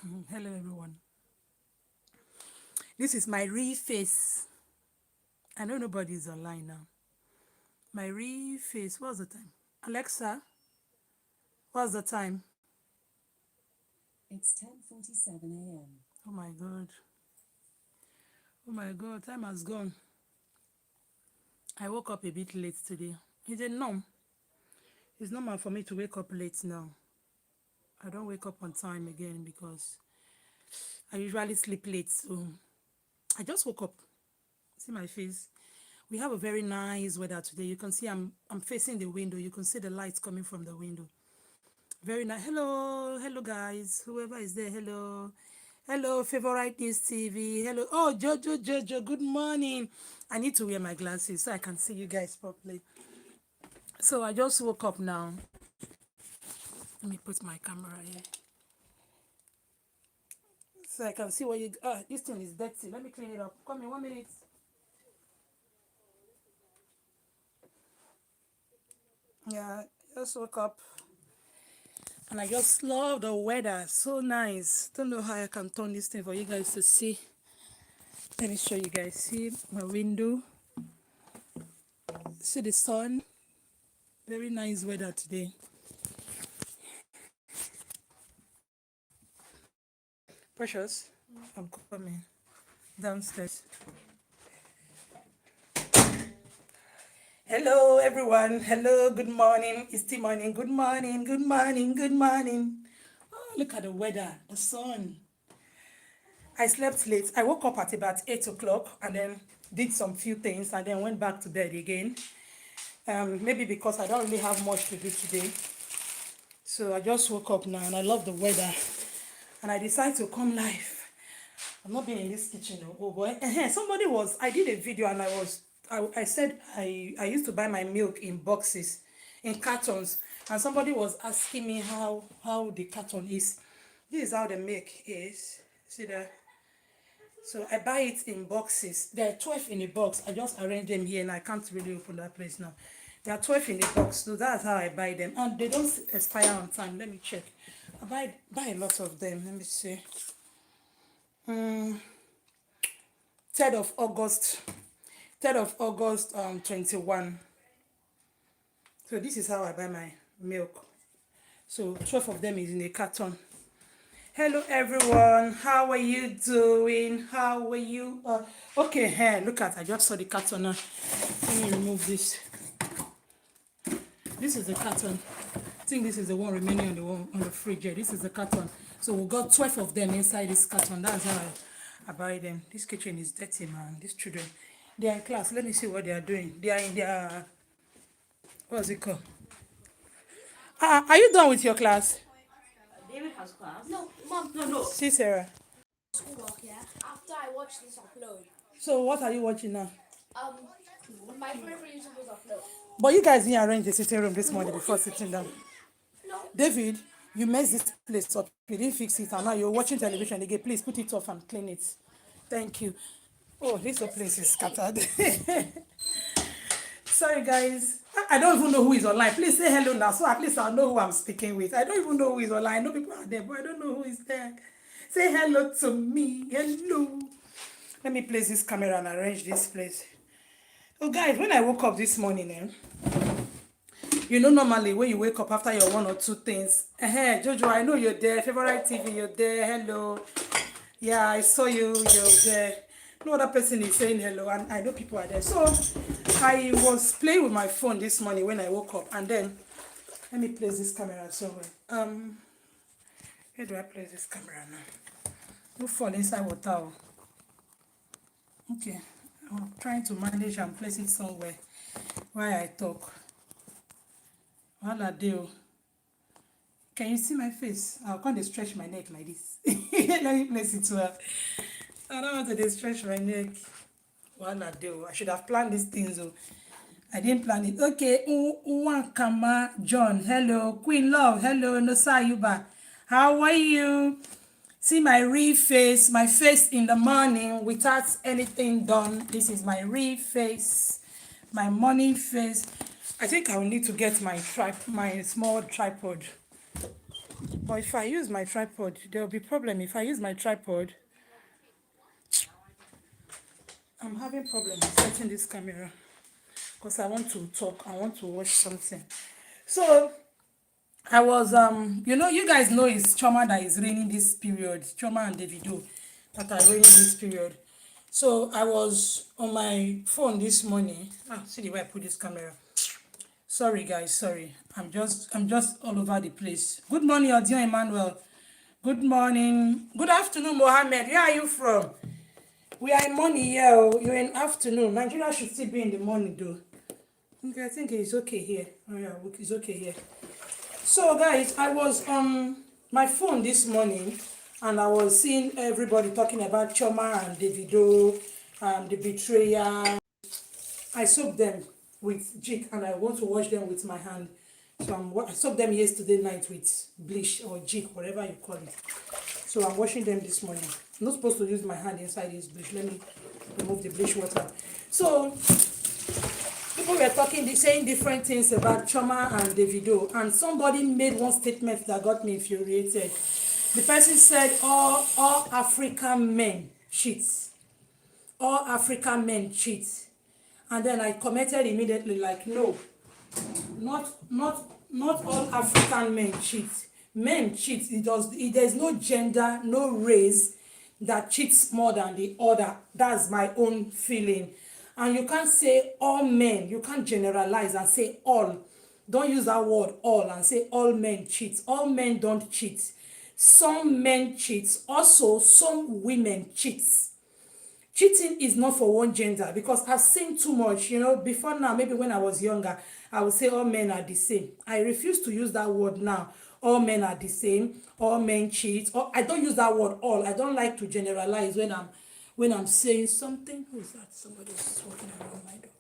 Hello everyone. This is my real face. I know nobody is online now. My real face. What's the time? Alexa, what's the time? It's 10:47 a.m. Oh my god. Oh my god, time has gone. I woke up a bit late today. Is it norm? It's normal for me to wake up late now. I don't wake up on time again because I usually sleep late. So I just woke up. See my face. We have a very nice weather today. You can see I'm facing the window. You can see the lights coming from the window. Very nice. Hello guys. Whoever is there, hello. Hello, Favorite News TV. Hello. Oh, Jojo, good morning. I need to wear my glasses so I can see you guys properly. So I just woke up now. Let me put my camera here. So I can see what you this thing is dirty. Let me clean it up. Come in 1 minute. Yeah, just woke up. And I just love the weather. So nice. Don't know how I can turn this thing for you guys to see. Let me show you guys. See my window. See the sun. Very nice weather today. Precious, I'm coming downstairs. Hello everyone. Hello, good morning. It's the morning. Good morning. Good morning. Good morning. Oh, look at the weather. The sun. I slept late. I woke up at about 8 o'clock and then did some few things and then went back to bed again. Maybe because I don't really have much to do today. So I just woke up now and I love the weather. And I decided to come live. I'm not being in this kitchen. Oh boy. I did a video and I said I used to buy my milk in boxes, in cartons. And somebody was asking me how the carton is. This is how the milk is. See that? So I buy it in boxes. There are 12 in a box. I just arrange them here and I can't really open that place now. There are 12 in a box. So that's how I buy them. And they don't expire on time. Let me check. I buy a lot of them. Let me see. 3rd of August. 3rd of August 21. So this is how I buy my milk. So 12 of them is in a carton. Hello everyone, how are you doing? How are you? Okay, here, look at, I just saw the carton now. Let me remove this. This is the carton. I think this is the one remaining on the fridge. Yeah, this is the carton. So we got 12 of them inside this carton. That's how I buy them. This kitchen is dirty, man. These children, they are in class. Let me see what they are doing. They are in their, what's it called? Are you done with your class? David has class. No, mom, no. See, Sarah. Schoolwork, yeah. After I watch this upload, So what are you watching now? um, my favorite YouTubers upload. But you guys didn't arrange the sitting room this morning before sitting down. No, David, you messed this place up. You didn't fix it, and now you're watching television again. Please put it off and clean it. Thank you. Oh, this whole place is scattered. Sorry, guys. I don't even know who is online. Please say hello now, so at least I'll know who I'm speaking with. I don't even know who is online. I know people are there, but I don't know who is there. Say hello to me. Hello. Let me place this camera and arrange this place. Oh, guys, when I woke up this morning, you know, normally when you wake up after your one or two things, Jojo, I know you're there. Favorite TV, you're there. Hello. Yeah, I saw you. You're there. No other person is saying hello, and I know people are there. So I was playing with my phone this morning when I woke up, and then let me place this camera somewhere. Where do I place this camera now? Don't fall inside water. Okay, I'm trying to manage and place it somewhere while I talk. While I do, can you see my face? I'll come to stretch my neck like this. Let me place it well. I don't want to stretch my neck. While I do, I should have planned these things. Oh. I didn't plan it. Okay, Uwankama John, hello. Queen Love, hello. Nosayuba, how are you? See my real face, my face in the morning without anything done. This is my real face, my morning face. I think I will need to get my small tripod. But if I use my tripod, there will be problem. If I use my tripod, I'm having problems setting this camera because I want to talk. I want to watch something. So I was you guys know it's Choma that is raining this period. Choma and Davido that are raining this period. So I was on my phone this morning. See the way I put this camera. Sorry guys, sorry. I'm just all over the place. Good morning, Odion Emmanuel. Good morning. Good afternoon, Mohammed. Where are you from? We are in morning here. Oh. You're in afternoon. Nigeria should still be in the morning though. Okay, I think it's okay here. Oh yeah, it's okay here. So guys, I was on my phone this morning and I was seeing everybody talking about Choma and Davido, the betrayal. I soaked them with jig and I want to wash them with my hand. So I soaked them yesterday night with bleach or jig, whatever you call it. So I'm washing them this morning. I'm not supposed to use my hand inside this bleach. Let me remove the bleach water. So people were saying different things about Choma and Davido, and somebody made one statement that got me infuriated. The person said all African men cheat. All African men cheat. And then I commented immediately like, no, not all African men cheat. Men cheat. There's no gender, no race that cheats more than the other. That's my own feeling. And you can't say all men. You can't generalize and say all. Don't use that word all and say all men cheat. All men don't cheat. Some men cheat. Also, some women cheat. Cheating is not for one gender because I've seen too much, before now, maybe when I was younger, I would say all men are the same. I refuse to use that word now. All men are the same, all men cheat. I don't use that word all. I don't like to generalize when I'm saying something. Who is that? Somebody's walking around my door.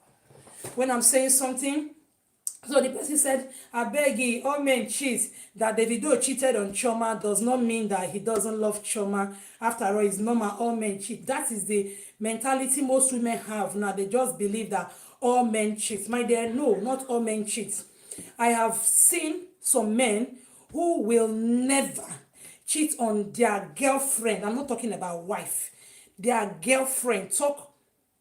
When I'm saying something, so the person said, I beg you, all men cheat. That Davido cheated on Choma does not mean that he doesn't love Choma. After all, it's normal, all men cheat. That is the mentality most women have now. They just believe that all men cheat. My dear, no, not all men cheat. I have seen some men who will never cheat on their girlfriend. I'm not talking about wife. Their girlfriend. Talk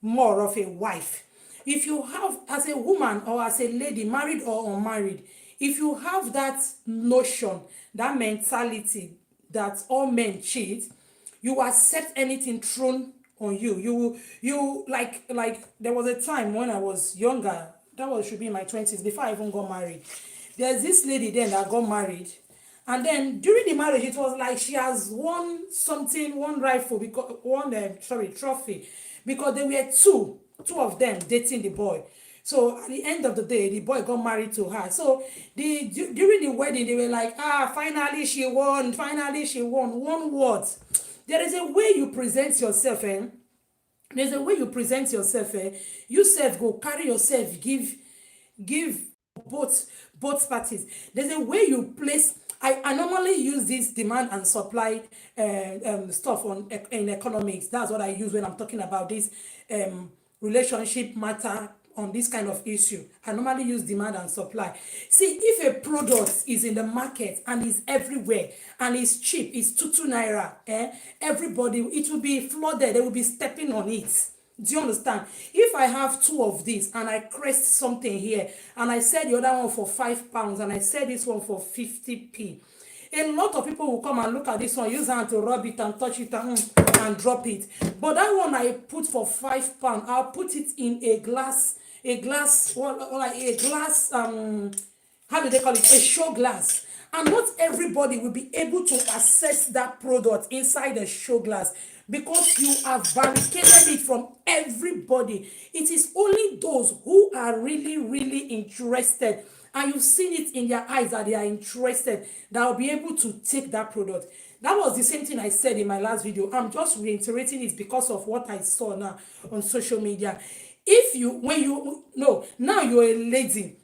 more of a wife. If you have, as a woman or as a lady, married or unmarried, if you have that notion, that mentality that all men cheat, you accept anything thrown on you. You like there was a time when I was younger, should be in my 20s, before I even got married. There's this lady then that got married, and then during the marriage, it was like she has won something, one rifle, because trophy, because there were two of them dating the boy. So at the end of the day, the boy got married to her. So during the wedding, they were like, finally she won. Finally she won. One word. There is a way you present yourself, eh? There's a way you present yourself, eh? You self go carry yourself, give both parties. There's a way you place. I normally use this demand and supply stuff in economics. That's what I use when I'm talking about this relationship matter on this kind of issue. I normally use demand and supply. See, if a product is in the market and is everywhere and is cheap, it's 2 naira, everybody, it will be flooded. They will be stepping on it. Do you understand? If I have 2 of these and I crest something here and I sell the other one for £5 and I sell this one for 50p, a lot of people will come and look at this one, use hand to rub it and touch it and drop it. But that one I put for £5, I'll put it in a glass, how do they call it? A show glass. And not everybody will be able to access that product inside a show glass because you have barricaded it from everybody. It is only those who are really, really interested, and you've seen it in their eyes that they are interested, that will be able to take that product. That was the same thing I said in my last video. I'm just reiterating it because of what I saw now on social media. Now you're a lady.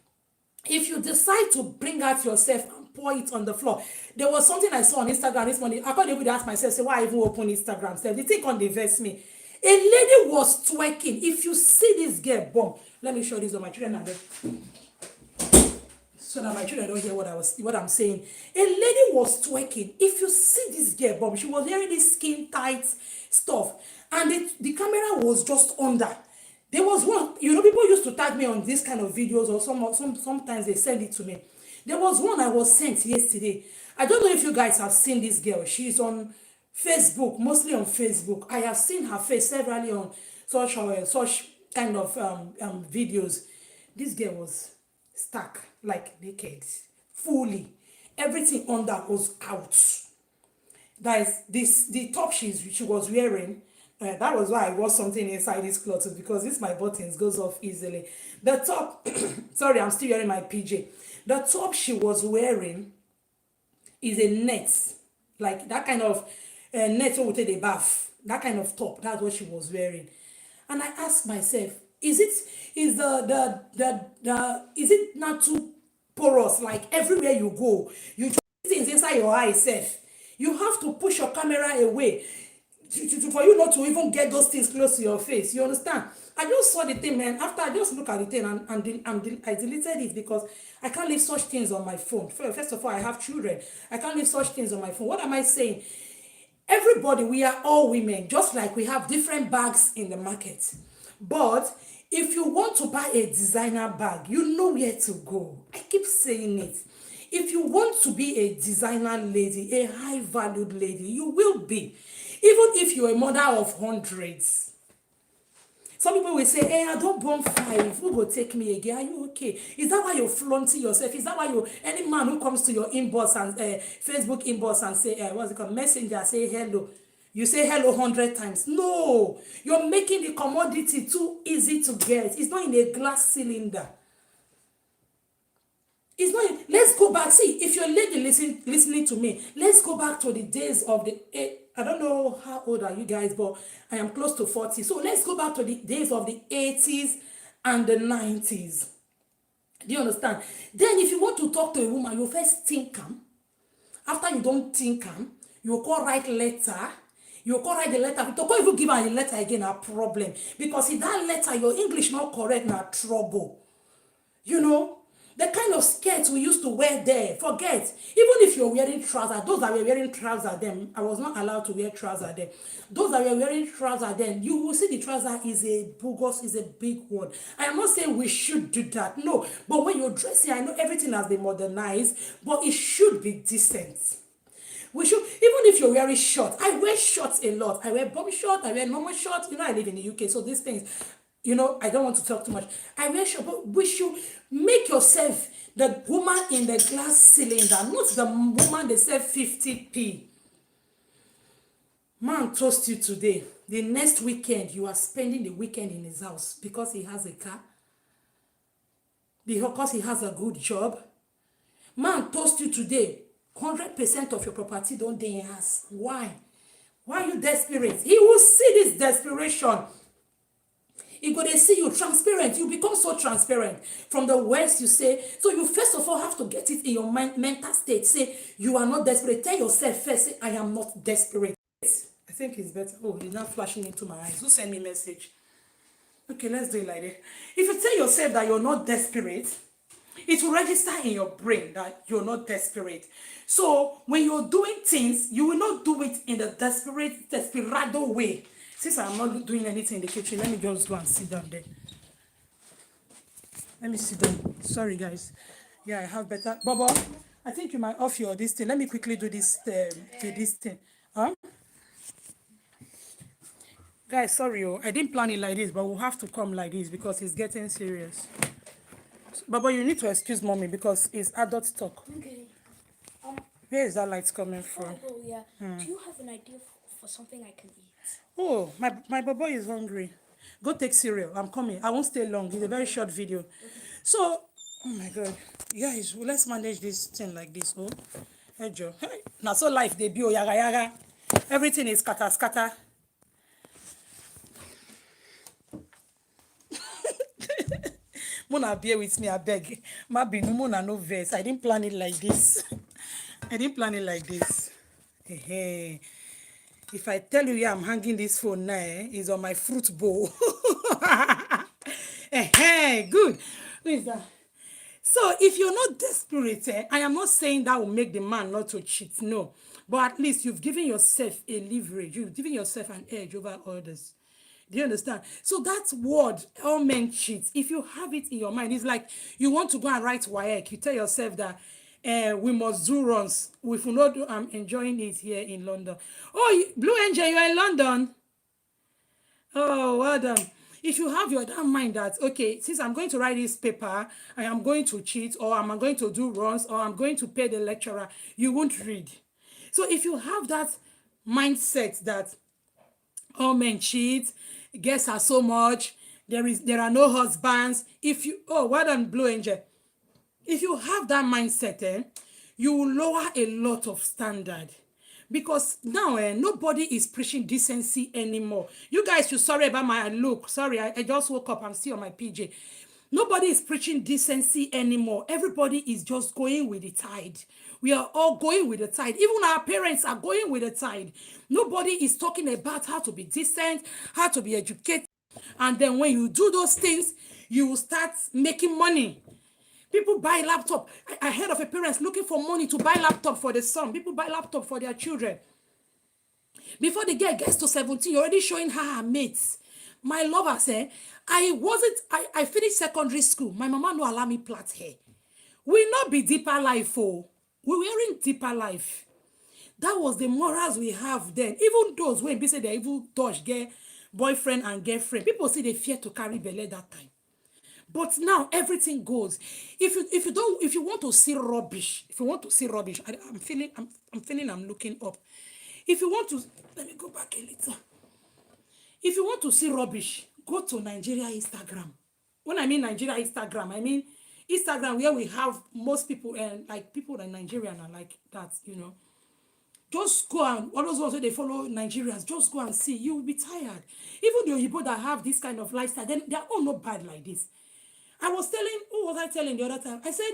If you decide to bring out yourself and pour it on the floor, there was something I saw on Instagram this morning. I can't even ask myself, say, why I even open Instagram? So the thing on the verse me. A lady was twerking. If you see this girl, boom. Let me show this on my children. so that my children don't hear what I'm saying. A lady was twerking. If you see this girl, Bob, she was wearing this skin tight stuff, and the camera was just under. There was one, people used to tag me on this kind of videos, or sometimes they send it to me. There was one I was sent yesterday. I don't know if you guys have seen this girl. She's on Facebook, mostly on Facebook. I have seen her face severally on such kind of videos. This girl was stuck, like naked, fully. Everything under was out. That is the top she was wearing. That was why I wore something inside this clothes, because this my buttons goes off easily. The top, sorry, I'm still wearing my PJ. The top she was wearing is a net, like that kind of net we take a bath. That kind of top. That's what she was wearing. And I asked myself, is it not too porous? Like everywhere you go, you just things inside your eye self. You have to push your camera away for you not to even get those things close to your face. You understand? I just saw the thing, man. After I just look at the thing I deleted it, because I can't leave such things on my phone. First of all, I have children. I can't leave such things on my phone. What am I saying? Everybody, we are all women, just like we have different bags in the market. But if you want to buy a designer bag, you know where to go. I keep saying it. If you want to be a designer lady, a high-valued lady, you will be. Even if you're a mother of hundreds. Some people will say, hey, I don't born 5. Who will take me again? Are you okay? Is that why you're flaunting yourself? Is that why any man who comes to your inbox and Facebook inbox and say, what's it called, messenger, say hello. You say hello 100 times. No, you're making the commodity too easy to get. It's not in a glass cylinder. It's not. Let's go back. See, if you're a lady listening to me, let's go back to the days of the. I don't know how old are you guys, but I am close to 40. So let's go back to the days of the 80s and the 90s. Do you understand? Then, if you want to talk to a woman, you first think calm. After you don't think calm, you call write letter. You call write the letter. You can't even give her a letter again, a problem. Because in that letter, your English not correct, not trouble. You know? The kind of skirts we used to wear there, forget. Even if you're wearing trousers, those that were wearing trousers then, I was not allowed to wear trousers then. Those that were wearing trousers then, you will see the trouser is a bogus, is a big one. I am not saying we should do that, no. But when you're dressing, I know everything has been modernized, but it should be decent. We should, even if you're wearing shorts, I wear shorts a lot. I wear bobby shorts, I wear normal shorts. I live in the UK, so these things, I don't want to talk too much. I wear shorts, but we should make yourself the woman in the glass cylinder, not the woman they sell 50p. Man toast you today. The next weekend, you are spending the weekend in his house because he has a car, because he has a good job. Man toast you today. 100% of your property don't dey in house. Why? Why are you desperate? He will see this desperation. He go dey see you transparent. You become so transparent from the words you say. So you first of all have to get it in your mental state. Say you are not desperate. Tell yourself first, say I am not desperate. I think it's better. Oh, it's not flashing into my eyes. Who send me message? Okay, let's do it like that. If you tell yourself that you're not desperate, it will register in your brain that you're not desperate. So when you're doing things, you will not do it in the desperado way. Since I'm not doing anything in the kitchen, let me just go and sit down there. Let me sit down. Sorry, guys. Yeah, I have better. Bobo, I think you might off your this thing. Let me quickly do this thing. Huh? Guys, sorry, I didn't plan it like this, but we'll have to come like this because it's getting serious. Baba, you need to excuse mommy because it's adult talk. Okay. Where is that light coming from? Oh, yeah. Do you have an idea for something I can eat? Oh, my Baba is hungry. Go take cereal. I'm coming. I won't stay long. It's a very short video. So, oh my God. Guys, let's manage this thing like this. Oh, hey, Joe. Hey. Now, so life, they be oh, yaga yaga. Everything is scatter, scatter. Mona bear with me, I beg. Maybe no Mona no verse. I didn't plan it like this. I didn't plan it like this. Hey. If I tell you yeah, I'm hanging this phone now, it's on my fruit bowl. Hey, good. Who is that? So if you're not desperate, I am not saying that will make the man not to cheat, no. But at least you've given yourself a leverage. You've given yourself an edge over others. Do you understand? So that word, all men cheat, if you have it in your mind, it's like you want to go and write WAEC. You tell yourself that we must do runs. If we not do, I'm enjoying it here in London. Oh, Blue Angel, you are in London. Oh, well done. If you have your damn mind that, okay, since I'm going to write this paper, I am going to cheat, or I'm going to do runs, or I'm going to pay the lecturer, you won't read. So if you have that mindset that all men cheat, guests are so much, there are no husbands. If you, oh, well done, Blue Angel. If you have that mindset, you will lower a lot of standard. Because now nobody is preaching decency anymore. You guys should sorry about my look. Sorry, I just woke up. I'm still on my PJ. Nobody is preaching decency anymore. Everybody is just going with the tide. We are all going with the tide. Even our parents are going with the tide. Nobody is talking about how to be decent, how to be educated. And then when you do those things, you will start making money. People buy laptop. I heard of a parents looking for money to buy laptop for the son. People buy laptop for their children. Before the girl gets to 17, you're already showing her mates. My lover said, I finished secondary school. My mama no allow me plait hair. We not be deeper life, oh. We were in deeper life. That was the morals we have then. Even those when they say they even dodge get boyfriend and girlfriend. People say they fear to carry belly that time. But now everything goes. If you want to see rubbish, I'm feeling I'm looking up. If you want to, let me go back a little. If you want to see rubbish, go to Nigeria Instagram. When I mean Nigeria Instagram, I mean Instagram where we have most people and like people in Nigeria are like that, you know. Just go and all those ones who they follow Nigerians, just go and see. You will be tired. Even the people that have this kind of lifestyle, then they're all not bad like this. I was telling, who was I telling the other time? I said,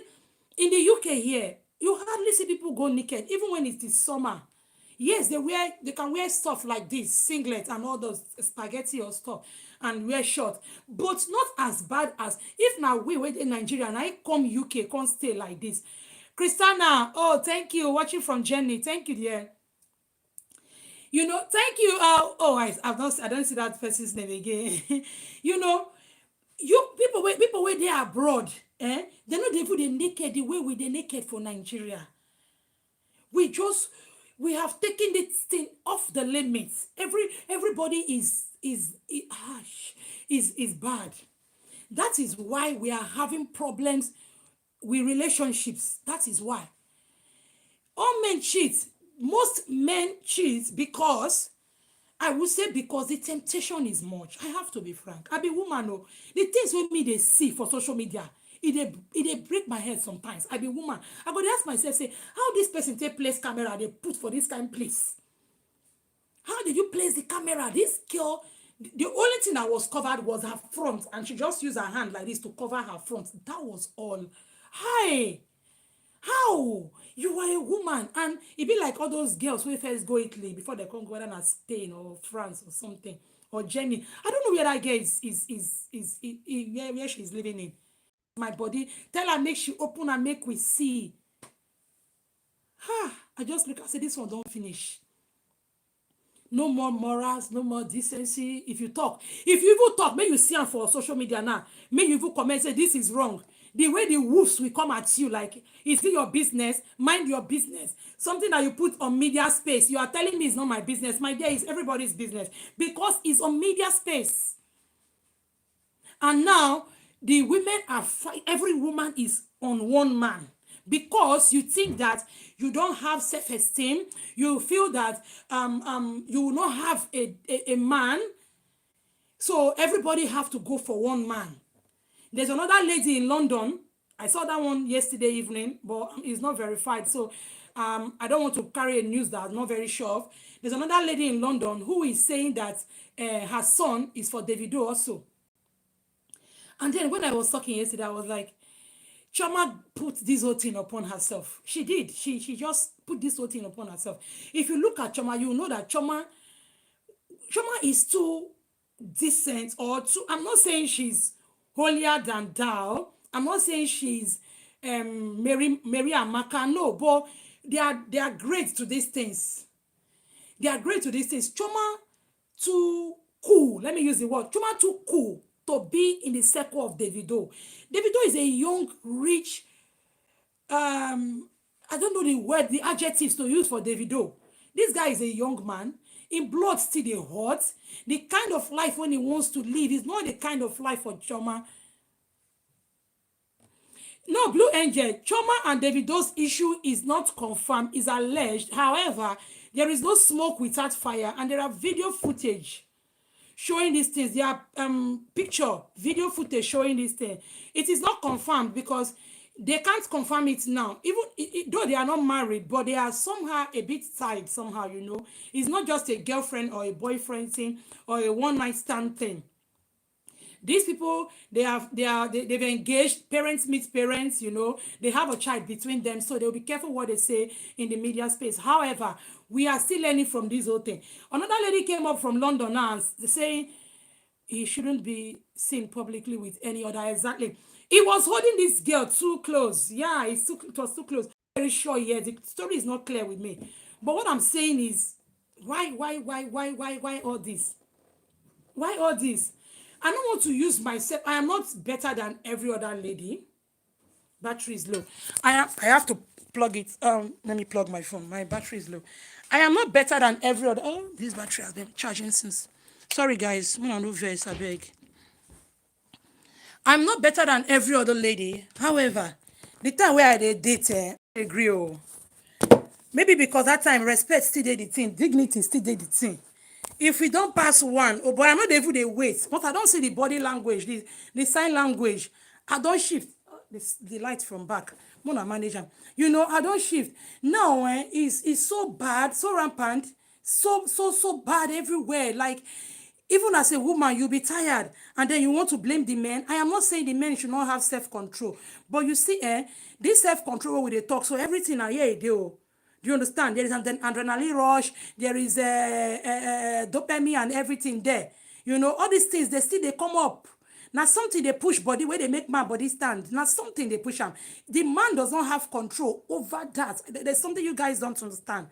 in the UK here, you hardly see people go naked, even when it is summer. Yes, they can wear stuff like this, singlet and all those spaghetti or stuff, and wear short, but not as bad as if now we wait in Nigeria and I come UK, can't stay like this. Christina, oh, thank you, watching from Jenny, thank you, dear. You know, thank you. I don't see that person's name again. You know, you people where they are abroad, they know they put the naked the way with the naked for Nigeria. We have taken this thing off the limits. Everybody is bad. That is why we are having problems with relationships. That is why all men cheat. Most men cheat because I would say because the temptation is much. I have to be frank. I be woman, oh. The things with me they see for social media, it break my head sometimes. I be woman. I go to ask myself, say, how this person take place camera they put for this kind of place? How did you place the camera? This girl, the only thing that was covered was her front, and she just used her hand like this to cover her front. That was all. Hi. How? You are a woman, and it be like all those girls who first go Italy before they come go whether not Spain or France or something or Germany. I don't know where that girl where she's living in. My body tell her make she open and make we see. I just look. I say this one don't finish. No more morals, no more decency. If you even talk, may you see am for social media now. May you even comment say this is wrong. The way the wolves will come at you, like, is it your business? Mind your business. Something that you put on media space. You are telling me it's not my business. My dear, it's everybody's business. Because it's on media space. And now, the women are every woman is on one man. Because you think that you don't have self-esteem. You feel that you will not have a man. So everybody have to go for one man. There's another lady in London. I saw that one yesterday evening, but it's not verified. So I don't want to carry a news that I'm not very sure of. There's another lady in London who is saying that her son is for Davido also. And then when I was talking yesterday, I was like, Choma put this whole thing upon herself. She did. She just put this whole thing upon herself. If you look at Choma, you know that Choma is too decent or too. I'm not saying she's holier than thou. I'm not saying she's Mary Amaka. No, but they are great to these things. They are great to these things. Choma too cool. Let me use the word. Choma too cool to be in the circle of Davido. Davido is a young, rich, I don't know the word, the adjectives to use for Davido. This guy is a young man. In blood still dey hot. The kind of life when he wants to live is not the kind of life for Choma. No, Blue Angel, Choma and Davido's issue is not confirmed, is alleged. However, there is no smoke without fire, and there are video footage showing these things. There are video footage showing these things. It is not confirmed because they can't confirm it now. Even though they are not married, but they are somehow a bit tied somehow, you know. It's not just a girlfriend or a boyfriend thing or a one-night stand thing. These people, they've engaged. Parents meet parents, you know. They have a child between them, so they'll be careful what they say in the media space. However, we are still learning from this whole thing. Another lady came up from London now saying he shouldn't be seen publicly with any other. Exactly. He was holding this girl too close. Yeah, it was too close. Very sure, yeah. The story is not clear with me. But what I'm saying is, why all this? Why all this? I don't want to use myself. I am not better than every other lady. Battery is low. I have to plug it. Let me plug my phone. My battery is low. I am not better than every other. Oh, this battery has been charging since. Sorry, guys. No verse, I beg. I'm not better than every other lady. However, the time where I date, I agree. Oh. Maybe because that time respect still did the thing, dignity still did the thing. If we don't pass one, oh boy, I'm not even they wait. But I don't see the body language, the sign language. I don't shift. The light from back. Mona manager. You know, I don't shift. Now, it's so bad, so rampant, so bad everywhere. Like, even as a woman, you'll be tired and then you want to blame the men. I am not saying the men should not have self-control. But you see, this self-control with they talk, so everything I hear, they do you understand? There is an adrenaline rush, there is dopamine and everything there. You know, all these things, they come up. Now something they push body where they make my body stand. Now something they push them. The man does not have control over that. There's something you guys don't understand.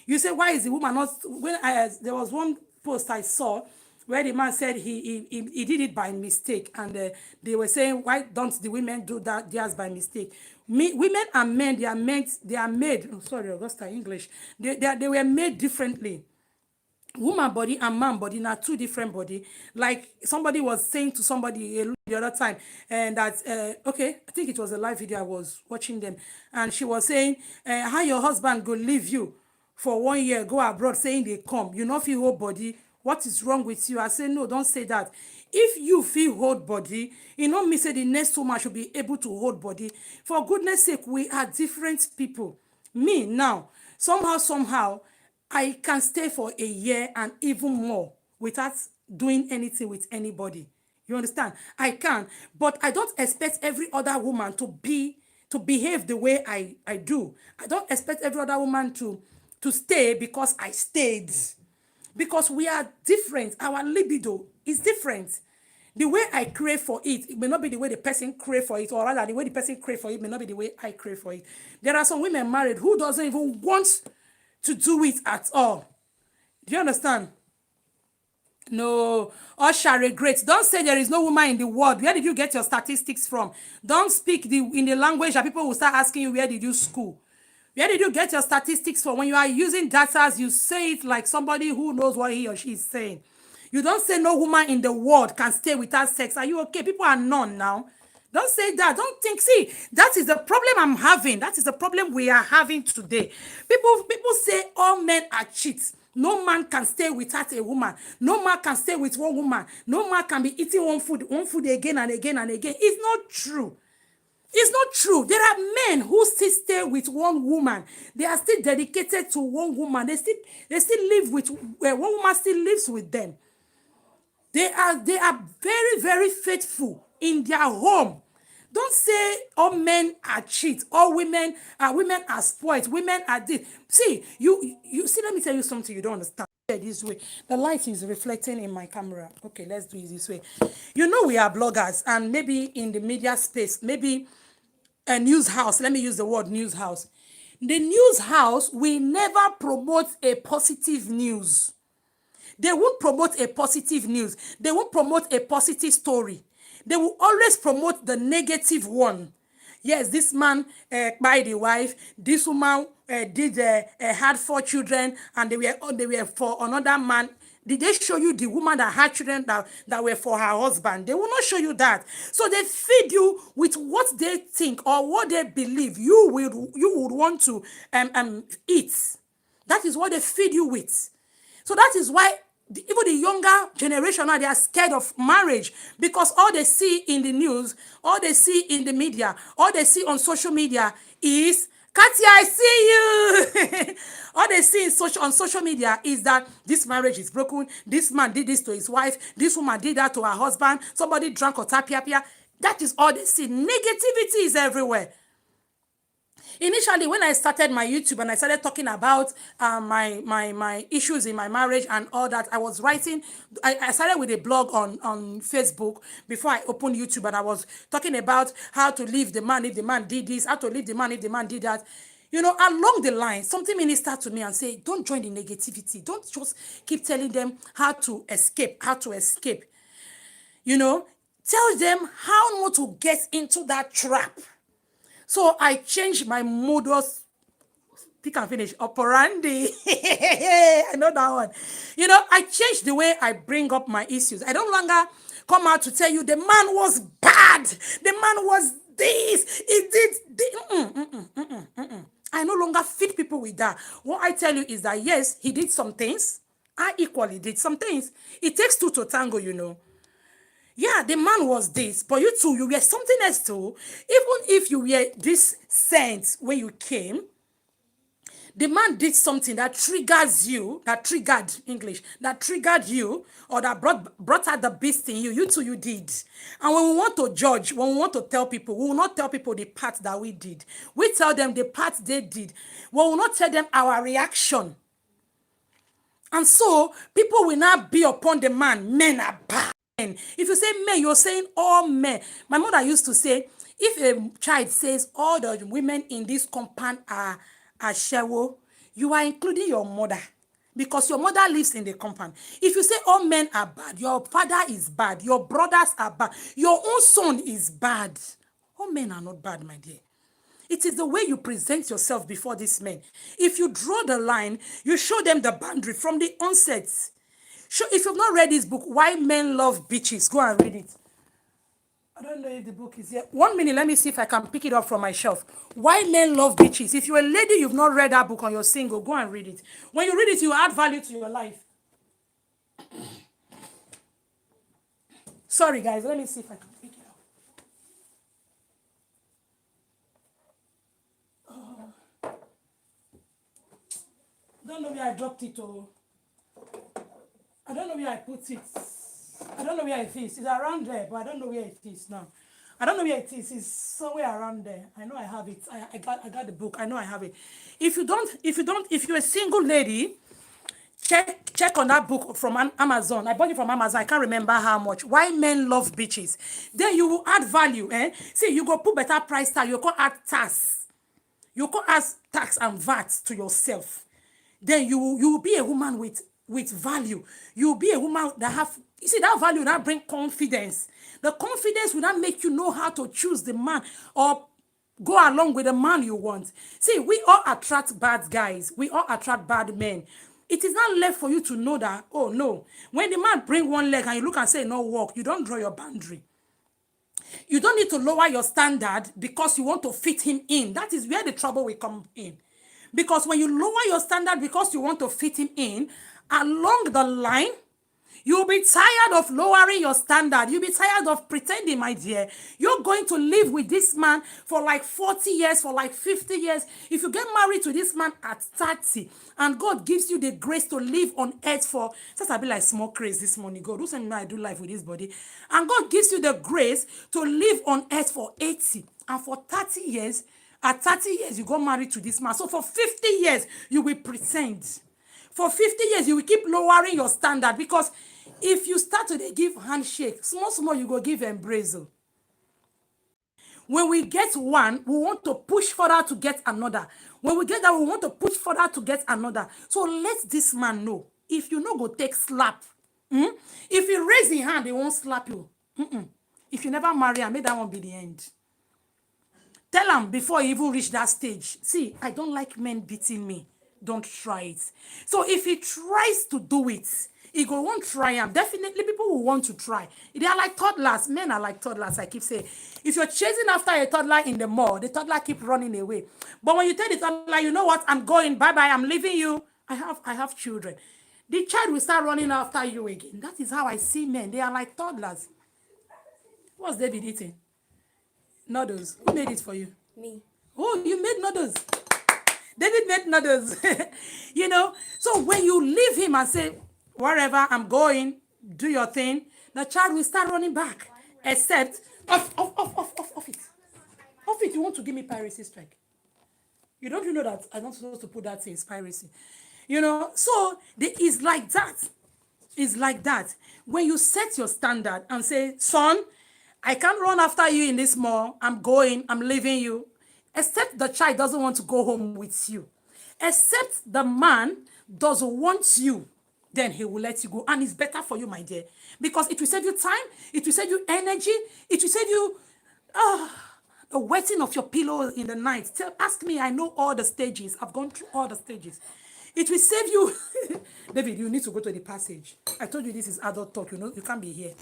You say, why is the woman not? When there was one post I saw where the man said he did it by mistake, and they were saying, why don't the women do that theirs by mistake? Women and men, they are made. Oh, sorry, Augusta English. They were made differently. Woman body and man body now two different body. Like somebody was saying to somebody the other time, and that okay, I think it was a live video I was watching them, and she was saying how your husband go leave you for 1 year, go abroad, saying they come, you not feel whole body. What is wrong with you? I say no, don't say that. If you feel hold body, you know me say the next woman should be able to hold body. For goodness sake, we are different people. Me now, somehow I can stay for a year and even more without doing anything with anybody. You understand? I can, but I don't expect every other woman to behave the way I do. I don't expect every other woman to stay because I stayed. Because we are different. Our libido is different. The way I crave for it, it may not be the way the person crave for it, or rather the way the person crave for it may not be the way I crave for it. There are some women married who doesn't even want to do it at all. Do you understand? No, or shall regret. Don't say there is no woman in the world. Where did you get your statistics from? Don't speak in the language that people will start asking you, where did you school? Where did you get your statistics from? When you are using data, you say it like somebody who knows what he or she is saying. You don't say no woman in the world can stay without sex. Are you okay? People are none now. Don't say that. Don't think. See, that is the problem I'm having. That is the problem we are having today. People say all men are cheats. No man can stay without a woman. No man can stay with one woman. No man can be eating one food again and again and again. It's not true. It's not true. There are men who still stay with one woman. They are still dedicated to one woman. They still live with one woman still lives with them. They are very, very faithful in their home. Don't say all men are cheat, all women are spoiled, women are this. See, you see, let me tell you something you don't understand. This way, the light is reflecting in my camera. Okay, let's do it this way. You know we are bloggers, and maybe in the media space, maybe a news house, let me use the word news house. The news house will never promote a positive news. They won't promote a positive news. They won't promote a positive story. They will always promote the negative one. Yes, this man by the wife. This woman had 4 children, and they were for another man. Did they show you the woman that had children that were for her husband? They will not show you that. So they feed you with what they think or what they believe you would want to eat. That is what they feed you with. So that is why even the younger generation now, they are scared of marriage, because all they see in the news, all they see in the media, all they see on social media is, Katia, I see you. All they see on social media is that this marriage is broken. This man did this to his wife. This woman did that to her husband. Somebody drank or tapia. That is all they see. Negativity is everywhere. Initially, when I started my YouTube and I started talking about my issues in my marriage and all that, I was writing. I started with a blog on Facebook before I opened YouTube, and I was talking about how to leave the man if the man did this, how to leave the man if the man did that. You know, along the line, something ministered to me and say, don't join the negativity. Don't just keep telling them how to escape. You know, tell them how not to get into that trap. So I changed my modus, pick and finish, operandi. I know that one. You know, I changed the way I bring up my issues. I don't longer come out to tell you the man was bad. The man was this. He did this. I no longer feed people with that. What I tell you is that, yes, he did some things. I equally did some things. It takes 2 to tango, you know. Yeah, the man was this, but you too, you were something else too. Even if you were this scent when you came, the man did something that triggers you, that triggered you, or that brought out the beast in you. You too, you did. And when we want to judge, when we want to tell people, we will not tell people the part that we did. We tell them the part they did. We will not tell them our reaction. And so, people will not be upon the man. Men are bad. If you say men, you're saying all men. My mother used to say, if a child says all the women in this compound are shewo, you are including your mother, because your mother lives in the compound. If you say all men are bad, your father is bad, your brothers are bad, your own son is bad. All men are not bad, my dear. It is the way you present yourself before these men. If you draw the line, you show them the boundary from the onset. If you've not read this book, Why Men Love Bitches, go and read it. I don't know if the book is here. 1 minute, let me see if I can pick it up from my shelf. Why Men Love Bitches. If you're a lady, you've not read that book, or you're single, go and read it. When you read it, you add value to your life. Sorry, guys, let me see if I can pick it up. Don't know where I dropped it, or I don't know where I put it. I don't know where it is. It's around there, but I don't know where it is now. I don't know where it is. It's somewhere around there. I know I have it. I got the book. I know I have it. If you're a single lady, check on that book from Amazon. I bought it from Amazon. I can't remember how much. Why Men Love Bitches. Then you will add value. See, you go put better price tag. You can add tax. You can add tax and VAT to yourself. Then you will be a woman with value. You will be a woman that have, you see, that value will not bring confidence. The confidence will not make you know how to choose the man or go along with the man you want. See, we all attract bad guys. We all attract bad men. It is not left for you to know that, oh no, when the man bring one leg and you look and say no work, you don't draw your boundary. You don't need to lower your standard because you want to fit him in. That is where the trouble will come in. Because when you lower your standard because you want to fit him in, along the line, you'll be tired of lowering your standard. You'll be tired of pretending, my dear. You're going to live with this man for like 40 years, for like 50 years. If you get married to this man at 30, and God gives you the grace to live on earth for, just I'll be like small craze this morning. God, who's saying I do life with this body? And God gives you the grace to live on earth for 80. And for 30 years, at 30 years, you got married to this man. So for 50 years, you will pretend. For 50 years, you will keep lowering your standard, because if you start to give handshake, small, you go give embrace. When we get one, we want to push further to get another. When we get that, we want to push further to get another. So let this man know. If you no go take slap, if you raise the hand, they won't slap you. If you never marry, I made that one be the end. Tell him before you even reach that stage. See, I don't like men beating me. Don't try it. So if he tries to do it, he go won't try him. Definitely people will want to try. They are like toddlers. Men are like toddlers, I keep saying. If you're chasing after a toddler in the mall, the toddler keep running away. But when you tell the toddler, you know what, I'm going, bye-bye, I'm leaving you. I have children. The child will start running after you again. That is how I see men. They are like toddlers. What's David eating? Noodles. Who made it for you? Me. Oh, you made noodles. David made noodles. You know, so when you leave him and say, wherever I'm going, do your thing, the child will start running back. Except, off it. Off it, you want to give me piracy strike. You don't know that I'm not supposed to put that in piracy. You know, so it's like that. It's like that. When you set your standard and say, son, I can't run after you in this mall. I'm going. I'm leaving you. Except the child doesn't want to go home with you. Except the man doesn't want you. Then he will let you go. And it's better for you, my dear. Because it will save you time. It will save you energy. It will save you the wetting of your pillow in the night. Ask me. I know all the stages. I've gone through all the stages. It will save you. David, you need to go to the passage. I told you this is adult talk. You know, you can't be here.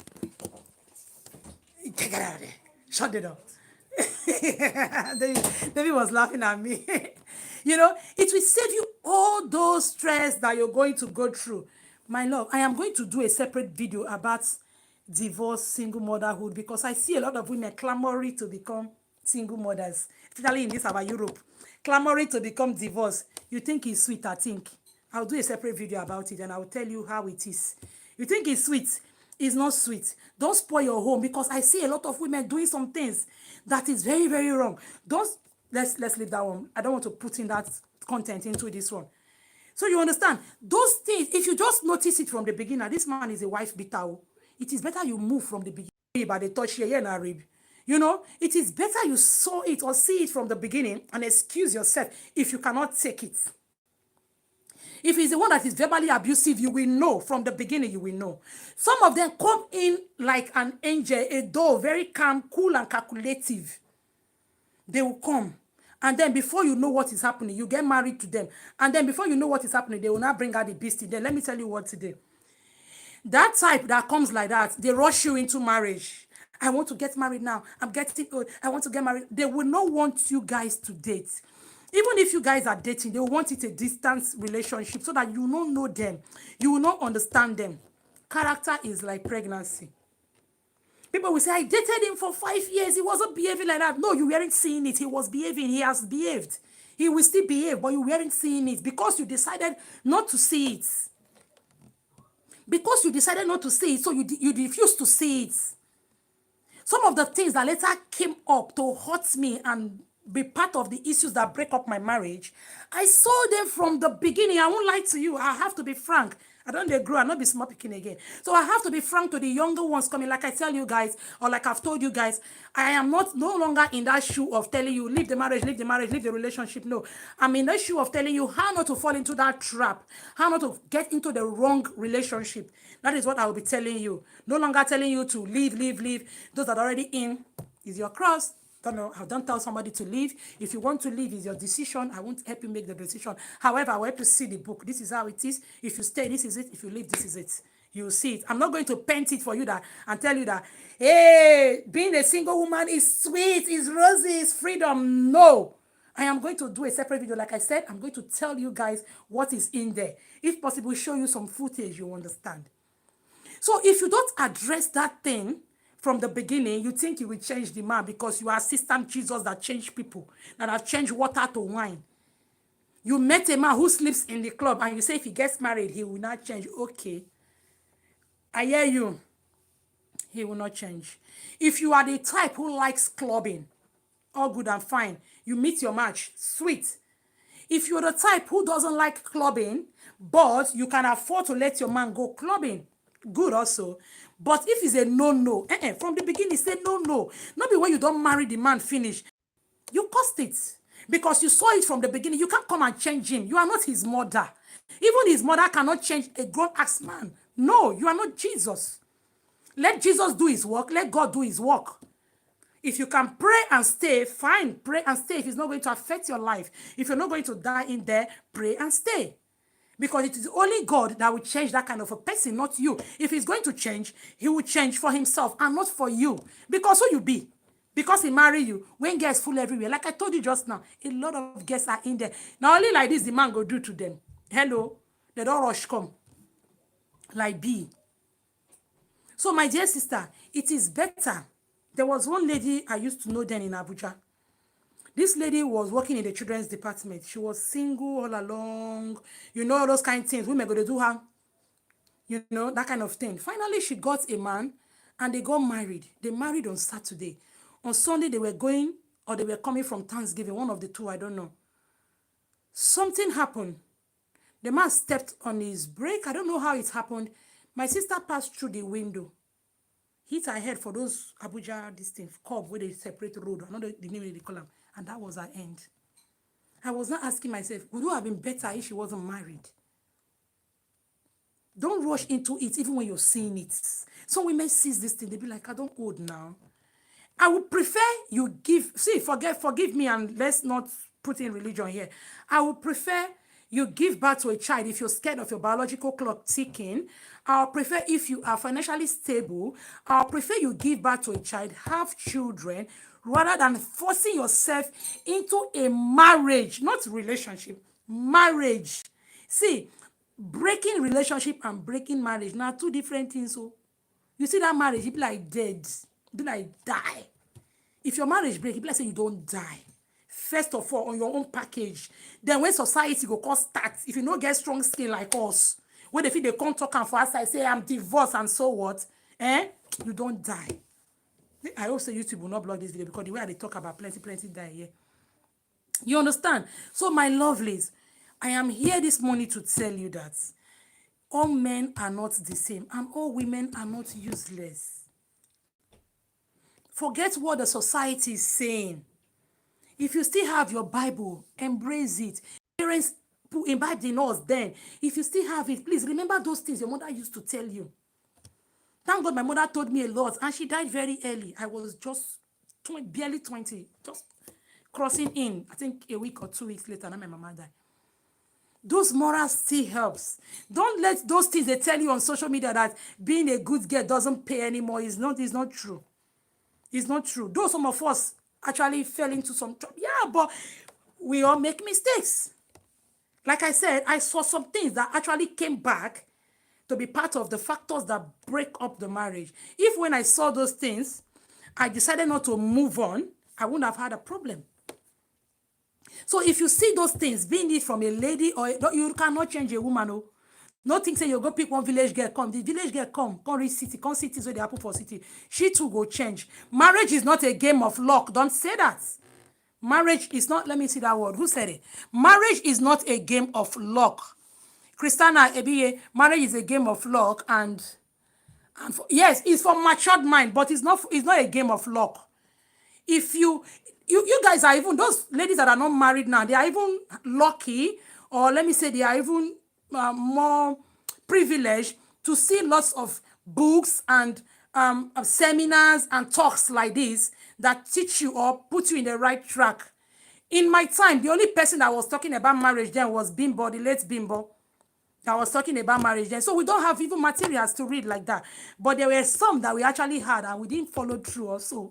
Get out of there. Shut it up. David was laughing at me. You know, it will save you all those stress that you're going to go through. My love, I am going to do a separate video about divorce, single motherhood, because I see a lot of women clamoring to become single mothers, especially in this our Europe, clamoring to become divorced. You think it's sweet, I think. I'll do a separate video about it and I'll tell you how it is. You think it's sweet? It's not sweet. Don't spoil your home, because I see a lot of women doing some things that is very, very wrong. Let's leave that one. I don't want to put in that content into this one. So you understand? Those things, if you just notice it from the beginning, this man is a wife beater. It is better you move from the beginning by the touch here and rib. You know, it is better you saw it or see it from the beginning and excuse yourself if you cannot take it. If he's the one that is verbally abusive, you will know from the beginning, you will know. Some of them come in like an angel, a dove, very calm, cool, and calculative. They will come. And then before you know what is happening, you get married to them. And then before you know what is happening, they will not bring out the beast in there. Let me tell you what today. That type that comes like that, they rush you into marriage. I want to get married now. I'm getting old. I want to get married. They will not want you guys to date. Even if you guys are dating, they will want it a distance relationship so that you will not know them. You will not understand them. Character is like pregnancy. People will say, I dated him for 5 years. He wasn't behaving like that. No, you weren't seeing it. He was behaving. He has behaved. He will still behave, but you weren't seeing it because you decided not to see it. Because you decided not to see it, so you refuse to see it. Some of the things that later came up to hurt me and be part of the issues that break up my marriage, I saw them from the beginning. I won't lie to you. I have to be frank. I don't they grow and not be small picking again. So I have to be frank to the younger ones coming. Like I tell you guys, or like I've told you guys, I am no longer in that shoe of telling you, leave the marriage, leave the relationship. No, I'm in the shoe of telling you how not to fall into that trap, how not to get into the wrong relationship. That is what I will be telling you. No longer telling you to leave. Those that are already in is your cross. Don't tell somebody to leave. If you want to leave, it's your decision. I won't help you make the decision. However, I will help you see the book. This is how it is. If you stay, this is it. If you leave, this is it. You will see it. I'm not going to paint it for you and tell you that, hey, being a single woman is sweet, is rosy, is freedom. No. I am going to do a separate video. Like I said, I'm going to tell you guys what is in there. If possible, show you some footage you understand. So if you don't address that thing from the beginning, you think you will change the man because you are assistant Jesus that change people, that have changed water to wine. You met a man who sleeps in the club and you say if he gets married, he will not change. Okay. I hear you. He will not change. If you are the type who likes clubbing, all good and fine, you meet your match, sweet. If you're the type who doesn't like clubbing, but you can afford to let your man go clubbing, good also. But if it's a no, from the beginning, say no. Not be when you don't marry the man finish. You caused it because you saw it from the beginning. You can't come and change him. You are not his mother. Even his mother cannot change a grown-ass man. No, you are not Jesus. Let Jesus do his work. Let God do his work. If you can pray and stay, fine, pray and stay. If it's not going to affect your life, if you're not going to die in there, pray and stay. Because it is only God that will change that kind of a person, not you. If he's going to change, he will change for himself and not for you. Because who you be? Because he marry you, when girls full everywhere. Like I told you just now, a lot of girls are in there. Now only like this the man go do to them. Hello, they don't rush come. Like B. So my dear sister, it is better. There was one lady I used to know then in Abuja. This lady was working in the children's department. She was single all along. You know, those kind of things. Women go to do her. You know, that kind of thing. Finally, she got a man and they got married. They married on Saturday. On Sunday, they were going or they were coming from Thanksgiving. One of the two, I don't know. Something happened. The man stepped on his brake. I don't know how it happened. My sister passed through the window. Hit her head for those Abuja, this thing, curb where they separate the road. I know the name they call them. And that was her end. I was not asking myself, would it have been better if she wasn't married? Don't rush into it even when you're seeing it. Some women see this thing, they be like, I don't old now. I would prefer you give, forgive me and let's not put in religion here. I would prefer you give birth to a child if you're scared of your biological clock ticking. I'll prefer if you are financially stable. I'll prefer you give birth to a child, have children, rather than forcing yourself into a marriage, not relationship, marriage. See, breaking relationship and breaking marriage, now two different things. So you see that marriage, it be like dead, it be like die. If your marriage break, it be like say you don't die. First of all, on your own package. Then when society go cause start, if you don't get strong skin like us, when they feel they come talk and for us, I say I'm divorced and so what? You don't die. I hope say YouTube will not block this video because the way they talk about plenty die here. You understand? So my lovelies, I am here this morning to tell you that all men are not the same and all women are not useless. Forget what the society is saying. If you still have your Bible, embrace it. Parents imbibed in us then. If you still have it, please remember those things your mother used to tell you. Thank God my mother told me a lot and she died very early. I was just barely 20, just crossing in. I think a week or 2 weeks later, now my mama died. Those morals still helps. Don't let those things they tell you on social media that being a good girl doesn't pay anymore. It's not true. It's not true. Though some of us actually fell into some trouble. Yeah, but we all make mistakes. Like I said, I saw some things that actually came back to be part of the factors that break up the marriage. If when I saw those things, I decided not to move on, I wouldn't have had a problem. So if you see those things, being it from a lady or you cannot change a woman. Oh. No think say you go pick one village girl, come. The village girl come reach city, come cities where they happen for city. She too go change. Marriage is not a game of luck. Don't say that. Marriage is not, let me see that word. Who said it? Marriage is not a game of luck. Christiana Ebiye, marriage is a game of luck and yes, it's for matured mind, but it's not a game of luck. If you guys are even, those ladies that are not married now, they are even lucky, or let me say they are even more privileged to see lots of books and seminars and talks like this that teach you or put you in the right track. In my time, the only person that was talking about marriage then was Bimbo, the late Bimbo. I was talking about marriage then. So we don't have even materials to read like that. But there were some that we actually had and we didn't follow through also.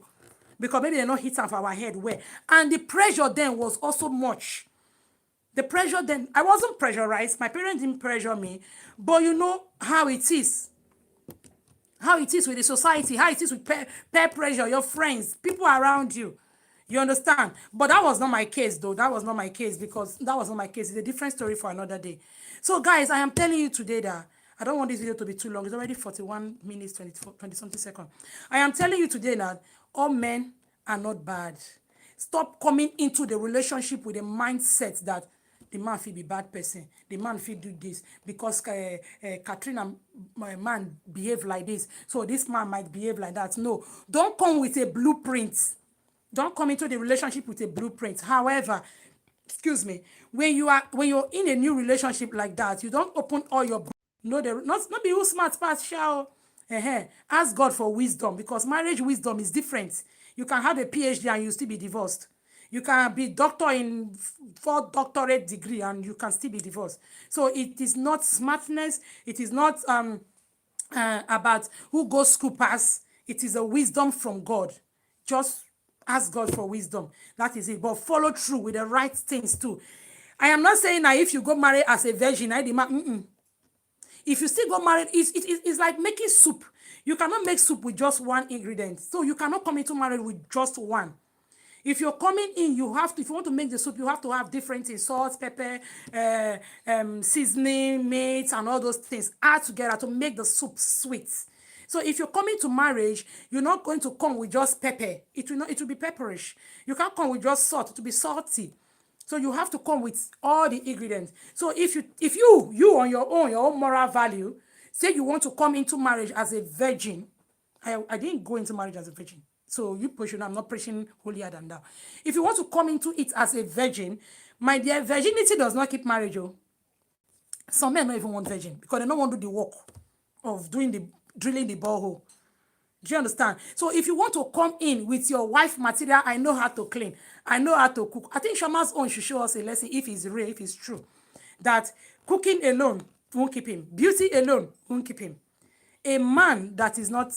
Because maybe they're not hit off our head where. And the pressure then was also much. The pressure then, I wasn't pressurized. My parents didn't pressure me. But you know how it is. How it is with the society. How it is with peer pressure, your friends, people around you. You understand? But that was not my case, though. That was not my case because that was not my case. It's a different story for another day. So, guys, I am telling you today that I don't want this video to be too long. It's already 41 minutes, 20-something seconds. I am telling you today that all men are not bad. Stop coming into the relationship with a mindset that the man fit be bad person, the man fit do this because Katrina my man behave like this, so this man might behave like that. No, don't come with a blueprint. Don't come into the relationship with a blueprint. However, excuse me, when you're in a new relationship like that, you don't open all your no, not be who smart pass shall. Ask God for wisdom, because marriage wisdom is different. You can have a PhD and you still be divorced. You can be doctor in 4 doctorate degree and you can still be divorced. So it is not smartness. It is not about who goes school pass. It is a wisdom from God. Just ask God for wisdom. That is it. But follow through with the right things too. I am not saying that if you go marry as a virgin, if you still go married, it's like making soup. You cannot make soup with just one ingredient. So you cannot come into marriage with just one. If you're coming in, you have to, if you want to make the soup, you have to have different things, salt, pepper, seasoning, meat, and all those things add together to make the soup sweet. So if you're coming to marriage, you're not going to come with just pepper. It will be pepperish. You can't come with just salt. It will be salty. So you have to come with all the ingredients. So if you on your own moral value, say you want to come into marriage as a virgin. I didn't go into marriage as a virgin. So you push, I'm not preaching holier than thou. If you want to come into it as a virgin, my dear, virginity does not keep marriage. Oh. Some men don't even want virgin because they don't want to do the work of drilling the borehole. Do you understand? So if you want to come in with your wife material, I know how to clean, I know how to cook. I think Shama's own should show us a lesson, if it's real, if it's true, that cooking alone won't keep him. Beauty alone won't keep him. A man that is not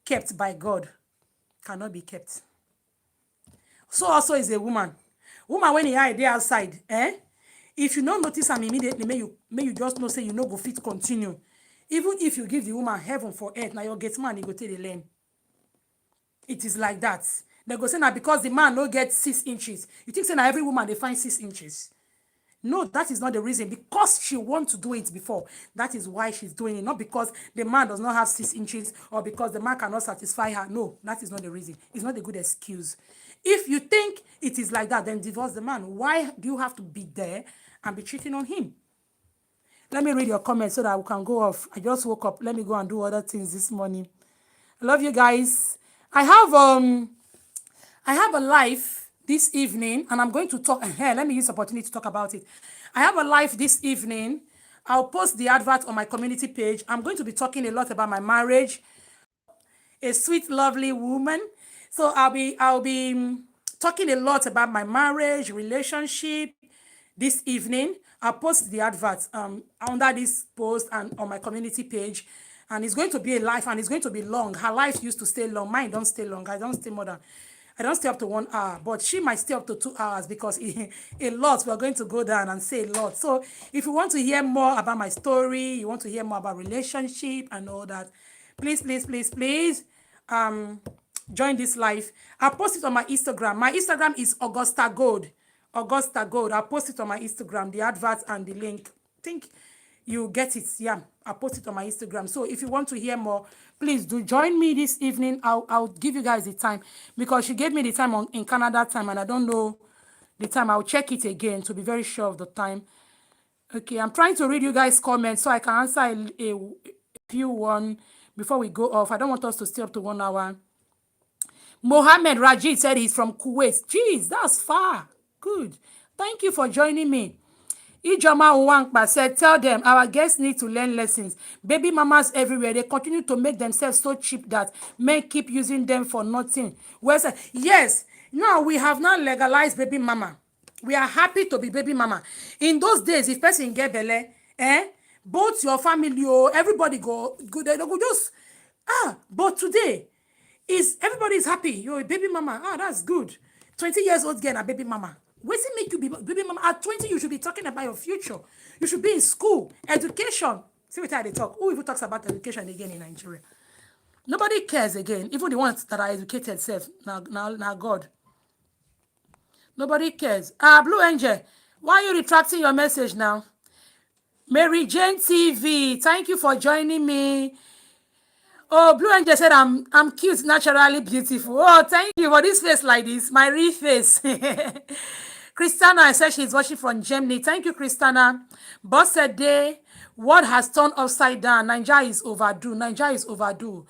kept by God cannot be kept. So also is a woman. Woman, when you are there outside, if you don't notice am immediately, may you just know say you no go fit continue. Even if you give the woman heaven for earth, now your get man, you go take the lane. It is like that. They go say now because the man no get 6 inches. You think say now every woman they find 6 inches. No, that is not the reason. Because she wants to do it before. That is why she's doing it. Not because the man does not have 6 inches or because the man cannot satisfy her. No, that is not the reason. It's not a good excuse. If you think it is like that, then divorce the man. Why do you have to be there and be cheating on him? Let me read your comments so that we can go off. I just woke up. Let me go and do other things this morning. I love you guys. I have a live this evening, and I'm going to talk. Let me use the opportunity to talk about it. I have a live this evening. I'll post the advert on my community page. I'm going to be talking a lot about my marriage. A sweet, lovely woman. So I'll be talking a lot about my marriage, relationship this evening. I'll post the advert under this post and on my community page. And it's going to be a live, and it's going to be long. Her life used to stay long. Mine don't stay long. I don't stay up to 1 hour, but she might stay up to 2 hours because a lot, we're going to go down and say a lot. So if you want to hear more about my story, you want to hear more about relationship and all that, please, join this live. I'll post it on my Instagram. My Instagram is Augustergold. I'll post it on my Instagram, the advert and the link. I think you get it. Yeah, I'll post it on my Instagram. So if you want to hear more, please do join me this evening. I'll give you guys the time because she gave me the time in Canada time and I don't know the time. I'll check it again to be very sure of the time. Okay, I'm trying to read you guys' comments so I can answer a few one before we go off. I don't want us to stay up to 1 hour. Mohammed Rajid said he's from Kuwait. Jeez, that's far. Good. Thank you for joining me. Ijoma Uwankpa said, tell them our guests need to learn lessons. Baby mamas everywhere, they continue to make themselves so cheap that men keep using them for nothing. Well said. Yes, now we have not legalized baby mama. We are happy to be baby mama. In those days, if person get belle, both your family or everybody go, they go just, but today, everybody is happy. You're a baby mama. That's good. 20 years old girl, a baby mama. What's it make you be baby mama? At 20, you should be talking about your future. You should be in school, education. See what they talk. Who even talks about education again in Nigeria? Nobody cares again. Even the ones that are educated self. Now God. Nobody cares. Blue Angel, why are you retracting your message now? Mary Jane TV, thank you for joining me. Oh, Blue Angel said I'm cute, naturally beautiful. Oh, thank you for this face like this, my real face. Christiana said she's watching from Germany. Thank you, Christiana. Boss said day, what has turned upside down? Nigeria is overdue. Nigeria is overdue.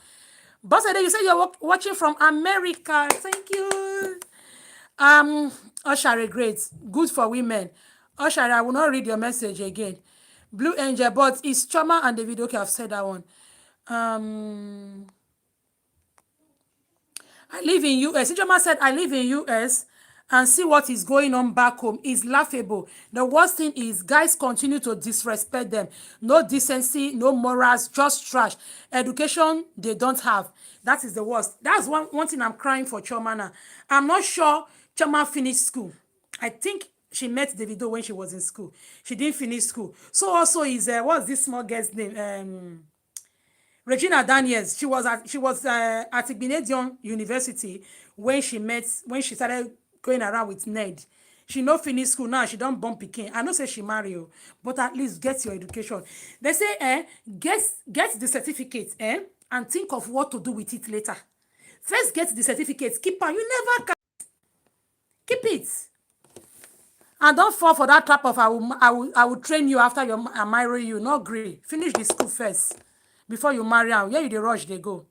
Boss said you said you're watching from America. Thank you. Oshare, great. Good for women. Oshare, I will not read your message again. Blue Angel, but it's Choma and David. Okay, I've said that one. I live in US. Choma said, I live in US and see what is going on back home. It's laughable. The worst thing is guys continue to disrespect them. No decency, no morals, just trash. Education, they don't have. That is the worst. That's one thing I'm crying for Choma now. I'm not sure Choma finished school. I think she met Davido when she was in school. She didn't finish school. So also is, what's this small girl's name? Regina Daniels, she was at Igbinedion University when she started going around with Ned. She no finish school now, she don't bump pikin. I know say she marry you, but at least get your education. They say, get the certificate, and think of what to do with it later. First get the certificate, keep on. You never can keep it. And don't fall for that trap of I will train you after I marry you. Not agree. Finish the school first before you marry am. Where you dey rush they go.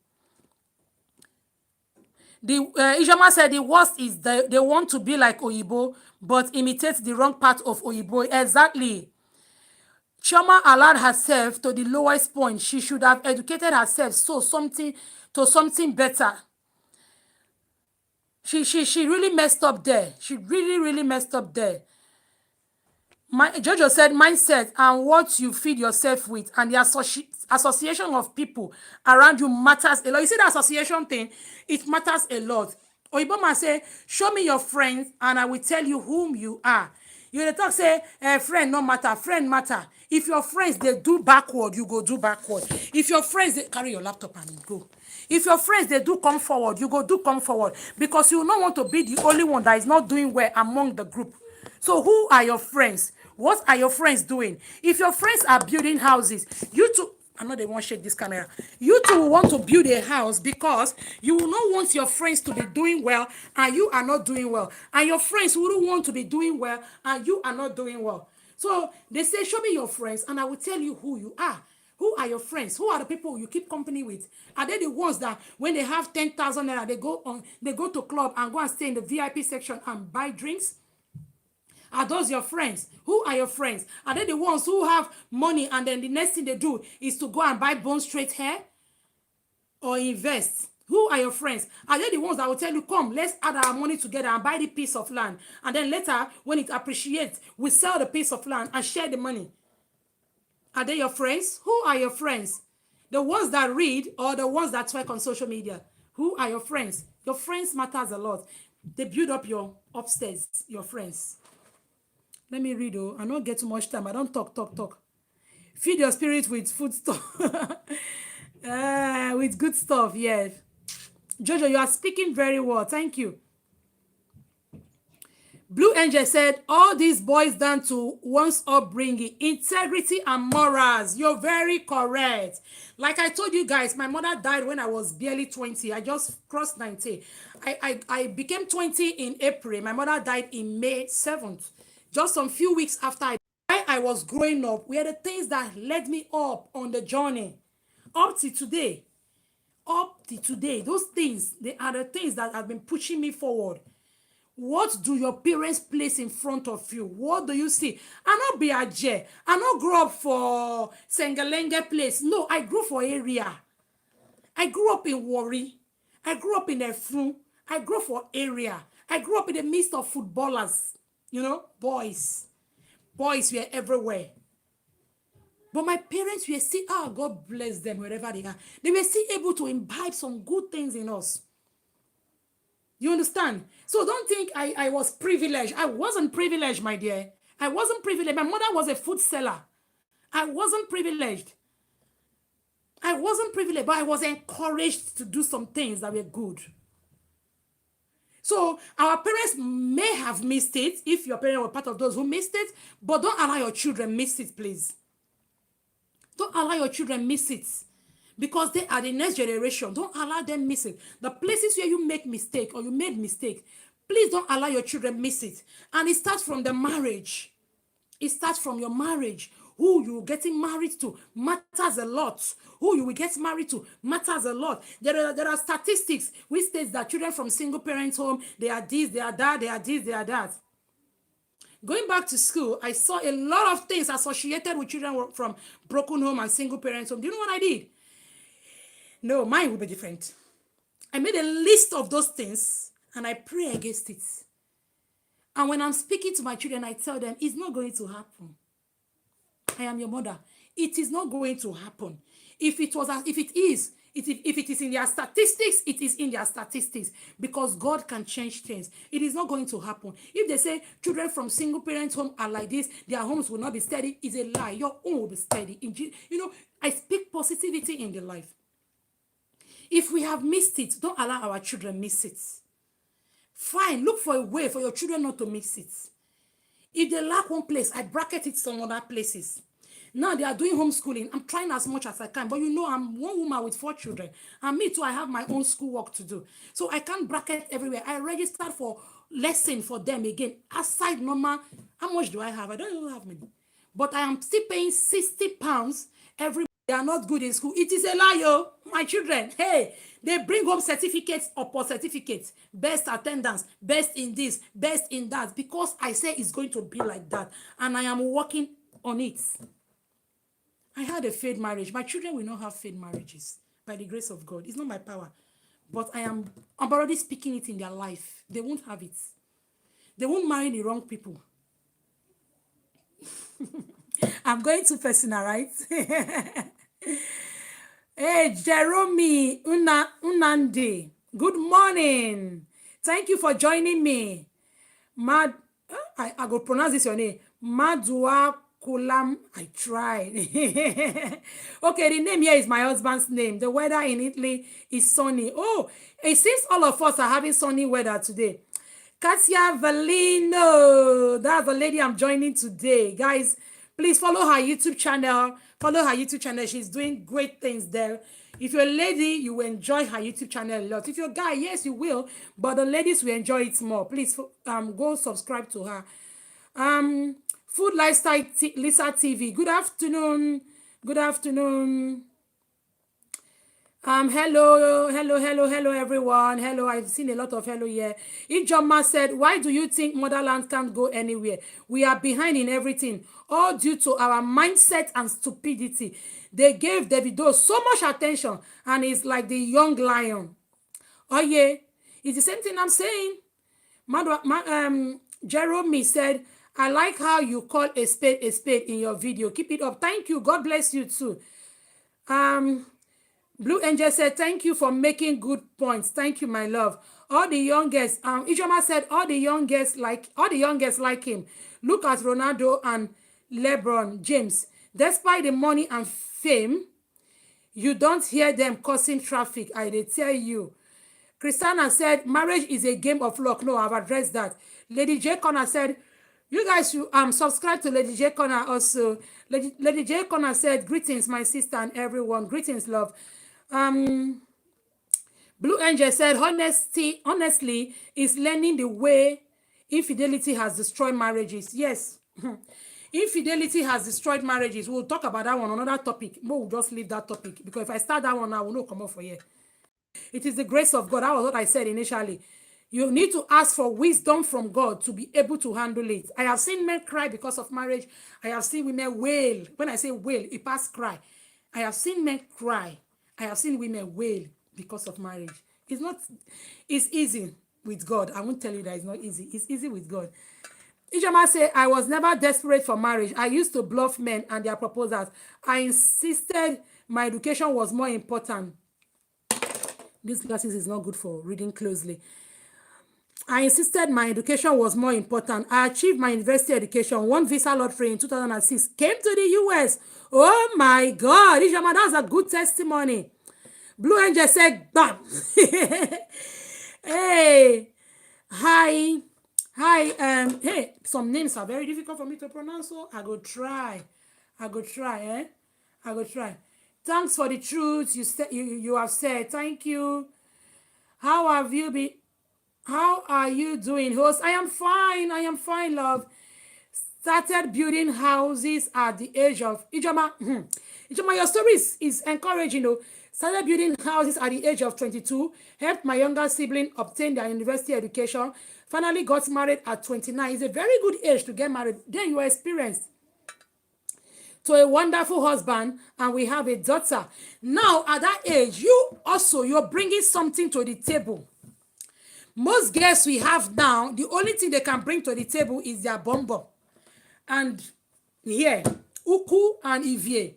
The Ijoma said the worst is they want to be like Oyibo but imitate the wrong part of Oyibo. Exactly. Chioma allowed herself to the lowest point. She should have educated herself something better. She really messed up there. She really messed up there. Jojo said mindset and what you feed yourself with and the association of people around you matters a lot. You see the association thing, it matters a lot. Oyibo man say, show me your friends and I will tell you whom you are. You dey talk say, friend no matter, friend matter. If your friends, they do backward, you go do backward. If your friends, they carry your laptop and go. If your friends, they do come forward, you go do come forward. Because you don't want to be the only one that is not doing well among the group. So who are your friends? What are your friends doing? If your friends are building houses, you too, I know they won't shake this camera. You too will want to build a house because you will not want your friends to be doing well and you are not doing well. And your friends wouldn't want to be doing well and you are not doing well. So they say, show me your friends and I will tell you who you are. Who are your friends? Who are the people you keep company with? Are they the ones that when they have 10,000 naira, they go to club and go and stay in the VIP section and buy drinks? Are those your friends? Who are your friends? Are they the ones who have money and then the next thing they do is to go and buy bone straight hair or invest? Who are your friends? Are they the ones that will tell you, come, let's add our money together and buy the piece of land. And then later, when it appreciates, we sell the piece of land and share the money. Are they your friends? Who are your friends? The ones that read or the ones that twerk on social media? Who are your friends? Your friends matters a lot. They build up your upstairs, your friends. Let me read. I don't get too much time. I don't talk. Feed your spirit with food stuff. With good stuff, yes. Jojo, you are speaking very well. Thank you. Blue Angel said, all these boys down to one's upbringing, integrity and morals. You're very correct. Like I told you guys, my mother died when I was barely 20. I just crossed 19. I became 20 in April. My mother died in May 7th. Just some few weeks after I was growing up, were the things that led me up on the journey. Up to today. Those things, they are the things that have been pushing me forward. What do your parents place in front of you? What do you see? I not be a J. I not grow up for Sengalenge place. No, I grew for area. I grew up in Warri. I grew up in Efun. I grew for area. I grew up in the midst of footballers. You know, boys. Boys were everywhere. But my parents were still, God bless them wherever they are. They were still able to imbibe some good things in us. You understand? So don't think I was privileged. I wasn't privileged, my dear. I wasn't privileged. My mother was a food seller. I wasn't privileged. But I was encouraged to do some things that were good. So our parents may have missed it, if your parents were part of those who missed it, but don't allow your children miss it, please. Don't allow your children miss it. Because they are the next generation. Don't allow them miss it. The places where you make mistake or you made mistake, Please don't allow your children miss it. And it starts from the marriage. It starts from your marriage. Who you're getting married to matters a lot. Who you will get married to matters a lot. There are statistics which states that children from single parents home, they are this, they are that, they are this, they are that. Going back to school, I saw a lot of things associated with children from broken home and single parents home. Do you know what I did? No, mine will be different. I made a list of those things and I pray against it. And when I'm speaking to my children, I tell them, it's not going to happen. I am your mother. It is not going to happen. If it is in their statistics, it is in their statistics, because God can change things. It is not going to happen. If they say children from single parents home are like this, their homes will not be steady, it's a lie. Your own will be steady. I speak positivity in their life. If we have missed it, don't allow our children miss it. Fine, look for a way for your children not to miss it. If they lack one place, I bracket it some other places. Now they are doing homeschooling. I'm trying as much as I can. But I'm one woman with 4 children. And me too, I have my own schoolwork to do. So I can't bracket everywhere. I registered for lesson for them again. Aside normal, how much do I have? I don't even have money. But I am still paying £60 every month. They are not good in school. It is a lie, yo. My children, hey, they bring home certificates upon certificates. Best attendance, best in this, best in that. Because I say it's going to be like that. And I am working on it. I had a failed marriage. My children will not have failed marriages by the grace of God. It's not my power. But I'm already speaking it in their life. They won't have it. They won't marry the wrong people. I'm going too personal, right? Hey, Jerome Unande. Good morning. Thank you for joining me. I go pronounce this your name. Madua Kulam. I tried. Okay, the name here is my husband's name. The weather in Italy is sunny. Oh, it seems all of us are having sunny weather today. Katia Valino. That's the lady I'm joining today. Guys, please follow her YouTube channel. She's doing great things there. If you're a lady, you will enjoy her YouTube channel a lot. If you're a guy, yes, you will. But the ladies will enjoy it more. Please go subscribe to her. Food Lifestyle Lisa TV. Good afternoon. Hello everyone. Hello, I've seen a lot of hello here. Ijoma said, why do you think motherland can't go anywhere? We are behind in everything, all due to our mindset and stupidity. They gave Davido so much attention, and he's like the young lion. Oh yeah, it's the same thing I'm saying. Jerome said, I like how you call a spade in your video. Keep it up. Thank you. God bless you too. Blue Angel said, thank you for making good points. Thank you, my love. All the youngest, Ijoma said, all the youngest like him. Look at Ronaldo and LeBron James. Despite the money and fame, you don't hear them causing traffic. I dey tell you. Christiana said, marriage is a game of luck. No, I've addressed that. Lady J. Connor said, you guys should subscribe to Lady J. Connor also. Lady J. Connor said, greetings, my sister and everyone. Greetings, love. Blue Angel said, honestly, is learning the way infidelity has destroyed marriages. Yes. Infidelity has destroyed marriages. We'll talk about that one on another topic. We'll just leave that topic, because if I start that one now, I will not come up for here. It is the grace of God. That was what I said initially. You need to ask for wisdom from God to be able to handle it. I have seen men cry because of marriage. I have seen women wail. When I say wail, it past cry. I have seen men cry. I have seen women wail because of marriage. It's easy with God. I won't tell you that it's not easy. It's easy with God. Ijoma say, I was never desperate for marriage. I used to bluff men and their proposals. I insisted my education was more important. These glasses is not good for reading closely. I insisted my education was more important. I achieved my university education, won visa lottery in 2006, came to the US. Oh my God, Ijoma, that's a good testimony. Blue Angel said, bam. Hey, hi. Hey, some names are very difficult for me to pronounce, so I go try, Thanks for the truth you have said. Thank you. How have you been? How are you doing, host? I am fine. I am fine, love. Started building houses at the age of Ijoma. Ijoma, your story is encouraging. Though. Started building houses at the age of 22. Helped my younger sibling obtain their university education. Finally got married at 29. It's a very good age to get married. Then you are experienced to a wonderful husband, and we have a daughter. Now, at that age, you're bringing something to the table. Most girls we have now, the only thing they can bring to the table is their bumbo. And here, Uku and Ivie.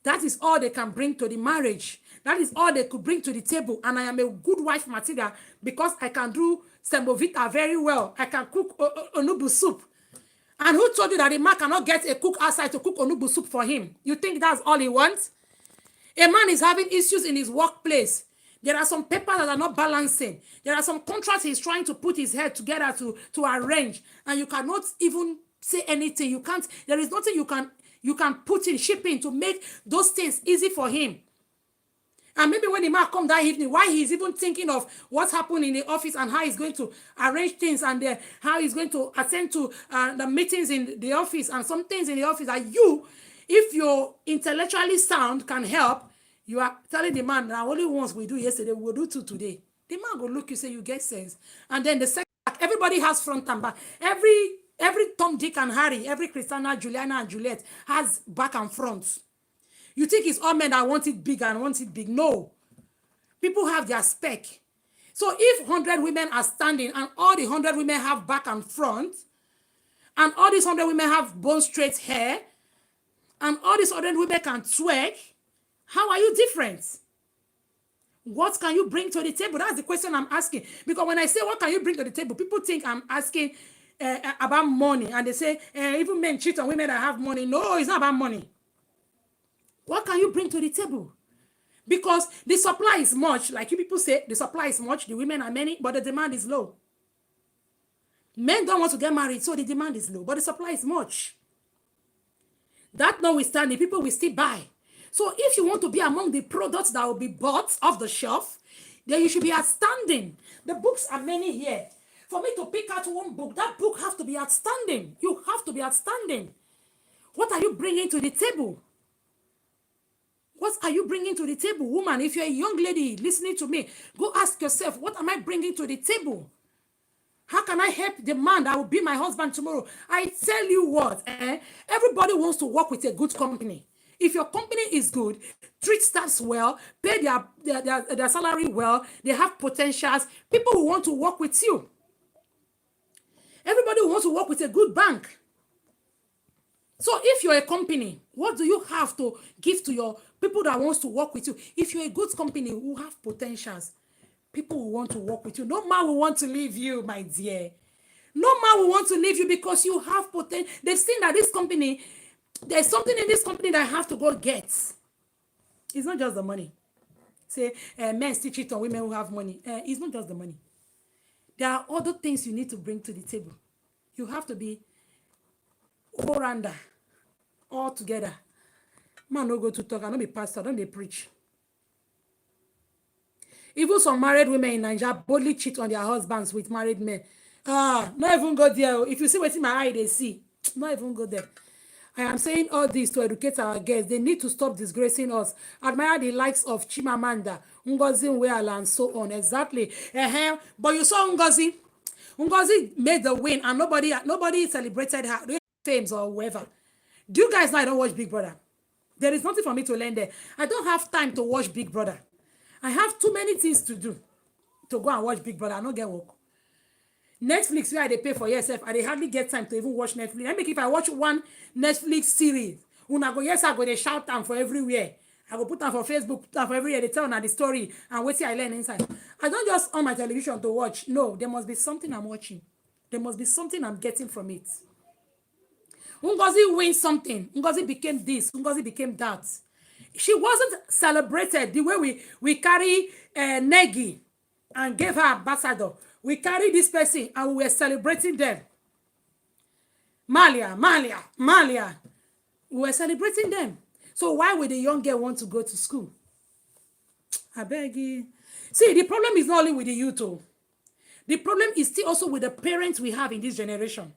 That is all they can bring to the marriage. That is all they could bring to the table. And I am a good wife material because I can do semovita very well. I can cook onubu soup. And who told you that a man cannot get a cook outside to cook onubu soup for him? You think that's all he wants? A man is having issues in his workplace. There are some papers that are not balancing. There are some contracts he's trying to put his head together to arrange. And you cannot even say anything. You can't. There is nothing you can put in shipping to make those things easy for him. And maybe when the man come that evening, why he's even thinking of what happened in the office and how he's going to arrange things and how he's going to attend to the meetings in the office and some things in the office that you, if you're intellectually sound, can help. You are telling the man, now only once we do yesterday, we'll do two today. The man will look, you say, you get sense. And then the second, everybody has front and back. Every Tom, Dick, and Harry, every Christina, Juliana, and Juliet has back and front. You think it's all men that want it big and want it big. No. People have their spec. So if 100 women are standing and all the 100 women have back and front, and all these 100 women have bone straight hair, and all these 100 women can twerk, how are you different? What can you bring to the table? That's the question I'm asking. Because when I say, what can you bring to the table? People think I'm asking about money. And they say, even men cheat on women that have money. No, it's not about money. What can you bring to the table? Because the supply is much. Like you people say, the supply is much. The women are many, but the demand is low. Men don't want to get married, so the demand is low. But the supply is much. That notwithstanding, people will still buy. So if you want to be among the products that will be bought off the shelf, then you should be outstanding. The books are many here. For me to pick out one book, that book has to be outstanding. You have to be outstanding. What are you bringing to the table? What are you bringing to the table? Woman, if you're a young lady listening to me, go ask yourself, what am I bringing to the table? How can I help the man that will be my husband tomorrow? I tell you what, everybody wants to work with a good company. If your company is good, treat staffs well, pay their salary well, they have potentials, people will want to work with you. Everybody wants to work with a good bank. So if you're a company, what do you have to give to your people that wants to work with you? If you're a good company who have potentials, people will want to work with you. No man will want to leave you, my dear. No man will want to leave you because you have potential. They've seen that this company, there's something in this company that I have to go get. It's not just the money. Say, men still cheat on women who have money. It's not just the money. There are other things you need to bring to the table. You have to be all-rounder, all together. Man, no go to talk. I don't be pastor. Don't they preach? Even some married women in Nigeria boldly cheat on their husbands with married men. Not even go there. If you see what's in my eye, they see. Not even go there. I am saying all this to educate our guests. They need to stop disgracing us. Admire the likes of Chimamanda, Ngozi Nweala, and so on. Exactly. But you saw Ngozi. Ngozi made the win, and nobody celebrated her, fames or whoever. Do you guys know I don't watch Big Brother? There is nothing for me to learn there. I don't have time to watch Big Brother. I have too many things to do to go and watch Big Brother. I don't get work. Netflix, where they pay for yourself, I hardly get time to even watch Netflix. I mean, if I watch one Netflix series, when I go, yes, I go, they shout them for everywhere. I go put them for Facebook, put them for everywhere. They tell them the story and wait till I learn inside. I don't just on my television to watch. No, there must be something I'm watching. There must be something I'm getting from it. Ngozi wins something. Ngozi became this. Ngozi became that. She wasn't celebrated the way we carry Negi and gave her ambassador. We carry this person and we were celebrating them. Malia. We were celebrating them. So why would the young girl want to go to school? I beg you. See, the problem is not only with the youth. The problem is still also with the parents we have in this generation.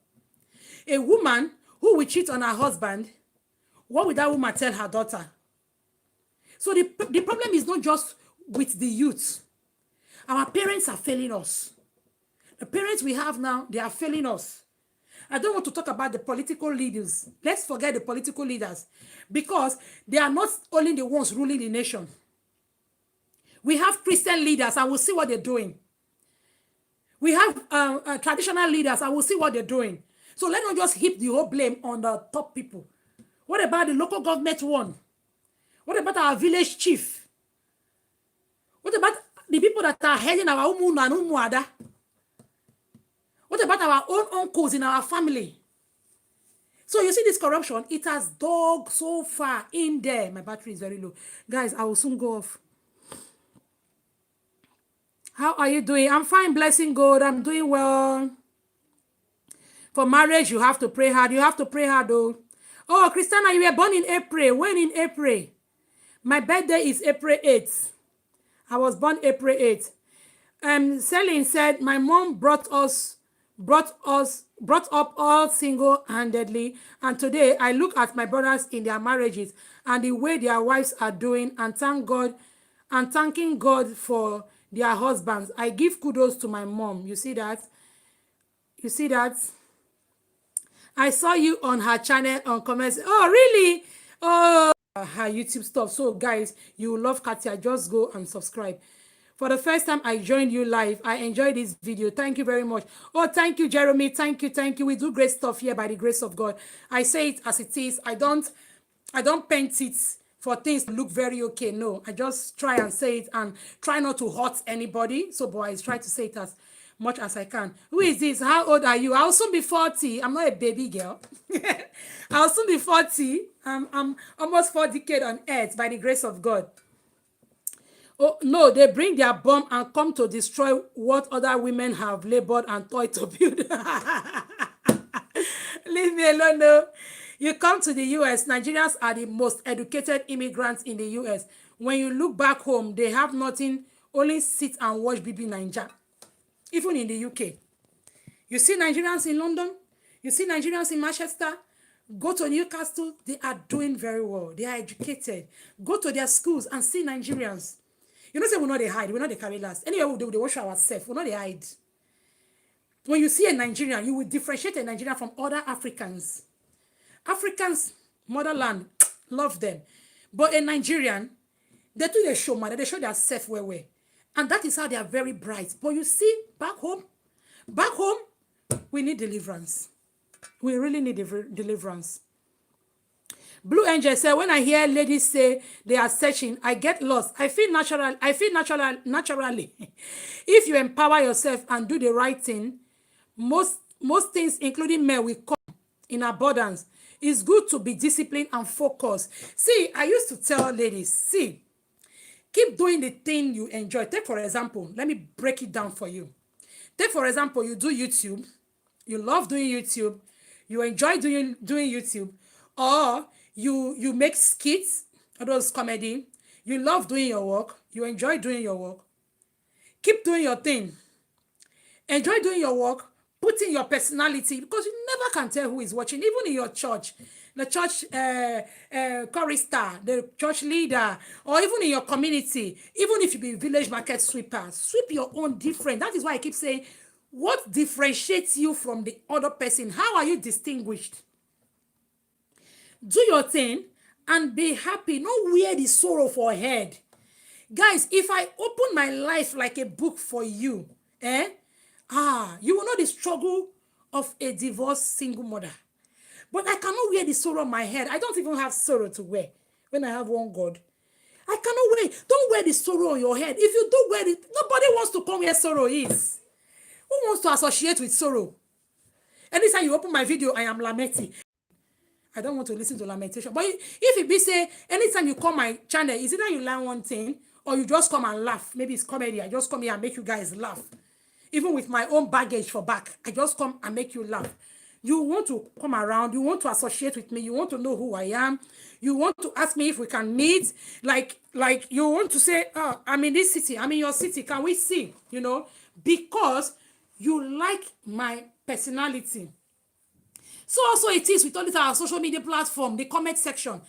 A woman who will cheat on her husband, what will that woman tell her daughter? So the problem is not just with the youth. Our parents are failing us. The parents we have now, they are failing us. I don't want to talk about the political leaders. Let's forget the political leaders because they are not only the ones ruling the nation. We have Christian leaders and we'll see what they're doing. We have traditional leaders and we'll see what they're doing. So let's not just heap the whole blame on the top people. What about the local government one? What about our village chief? What about the people that are heading our umu and umuada? What about our own uncles in our family? So you see this corruption, it has dug so far in there. My battery is very low. Guys, I will soon go off. How are you doing? I'm fine, blessing God. I'm doing well. For marriage, you have to pray hard. You have to pray hard, though. Oh, Christiana, you were born in April. When in April? My birthday is April 8th. I was born April 8th. Celine said, my mom brought up all single-handedly, and today I look at my brothers in their marriages and the way their wives are doing and thanking God for their husbands. I give kudos to my mom. You see that? You see that? I saw you on her channel on comments. Oh, really? Oh, her YouTube stuff. So guys, you will love Katia. Just go and subscribe. For the first time I joined you live, I enjoyed this video. Thank you very much. Oh, thank you, Jeremy. Thank you, thank you. We do great stuff here by the grace of God. I say it as it is. I don't paint it for things to look very okay. No, I just try and say it and try not to hurt anybody. So, boy, I try to say it as much as I can. Who is this? How old are you? I'll soon be 40. I'm not a baby girl. I'll soon be 40. I'm almost 4 decades on earth by the grace of God. Oh, no, they bring their bomb and come to destroy what other women have labored and toiled to build. Leave me alone, no. You come to the US, Nigerians are the most educated immigrants in the US. When you look back home, they have nothing, only sit and watch BB Naija. Even in the UK. You see Nigerians in London, you see Nigerians in Manchester, go to Newcastle, they are doing very well. They are educated. Go to their schools and see Nigerians. You know, say we know they hide, we know they carry last. Anyway, we do they wash ourselves, we know they hide. When you see a Nigerian, you will differentiate a Nigerian from other Africans. Africans, motherland, love them. But a Nigerian, they do the show, man. They show their self well. And that is how they are very bright. But you see, back home, we need deliverance. We really need deliverance. Blue Angel said, when I hear ladies say they are searching, I get lost. I feel naturally. If you empower yourself and do the right thing, most things, including men, will come in abundance. It's good to be disciplined and focused. See, I used to tell ladies, see, keep doing the thing you enjoy. Take, for example, let me break it down for you. Take, for example, you do YouTube. You love doing YouTube. You enjoy doing YouTube. Or you make skits, or those comedy. You love doing your work. You enjoy doing your work. Keep doing your thing. Enjoy doing your work. Put in your personality, because you never can tell who is watching, even in your church. The church chorister, the church leader, or even in your community, even if you be village market sweeper, sweep your own different. That is why I keep saying, what differentiates you from the other person? How are you distinguished? Do your thing and be happy. Don't wear the sorrow for a head. Guys, if I open my life like a book for you, you will know the struggle of a divorced single mother. But I cannot wear the sorrow on my head. I don't even have sorrow to wear when I have one God. I cannot wear. Don't wear the sorrow on your head. If you don't wear it, nobody wants to come where sorrow is. Who wants to associate with sorrow? Anytime you open my video, I am lamenting. I don't want to listen to lamentation. But if it be say, anytime you come my channel, is it that you learn one thing or you just come and laugh? Maybe it's comedy. I just come here and make you guys laugh. Even with my own baggage for back, I just come and make you laugh. You want to come around. You want to associate with me. You want to know who I am. You want to ask me if we can meet. Like you want to say, oh, I'm in this city. I'm in your city. Can we see? You know, because You like my personality. So also it is with all this our social media platform, the comment section.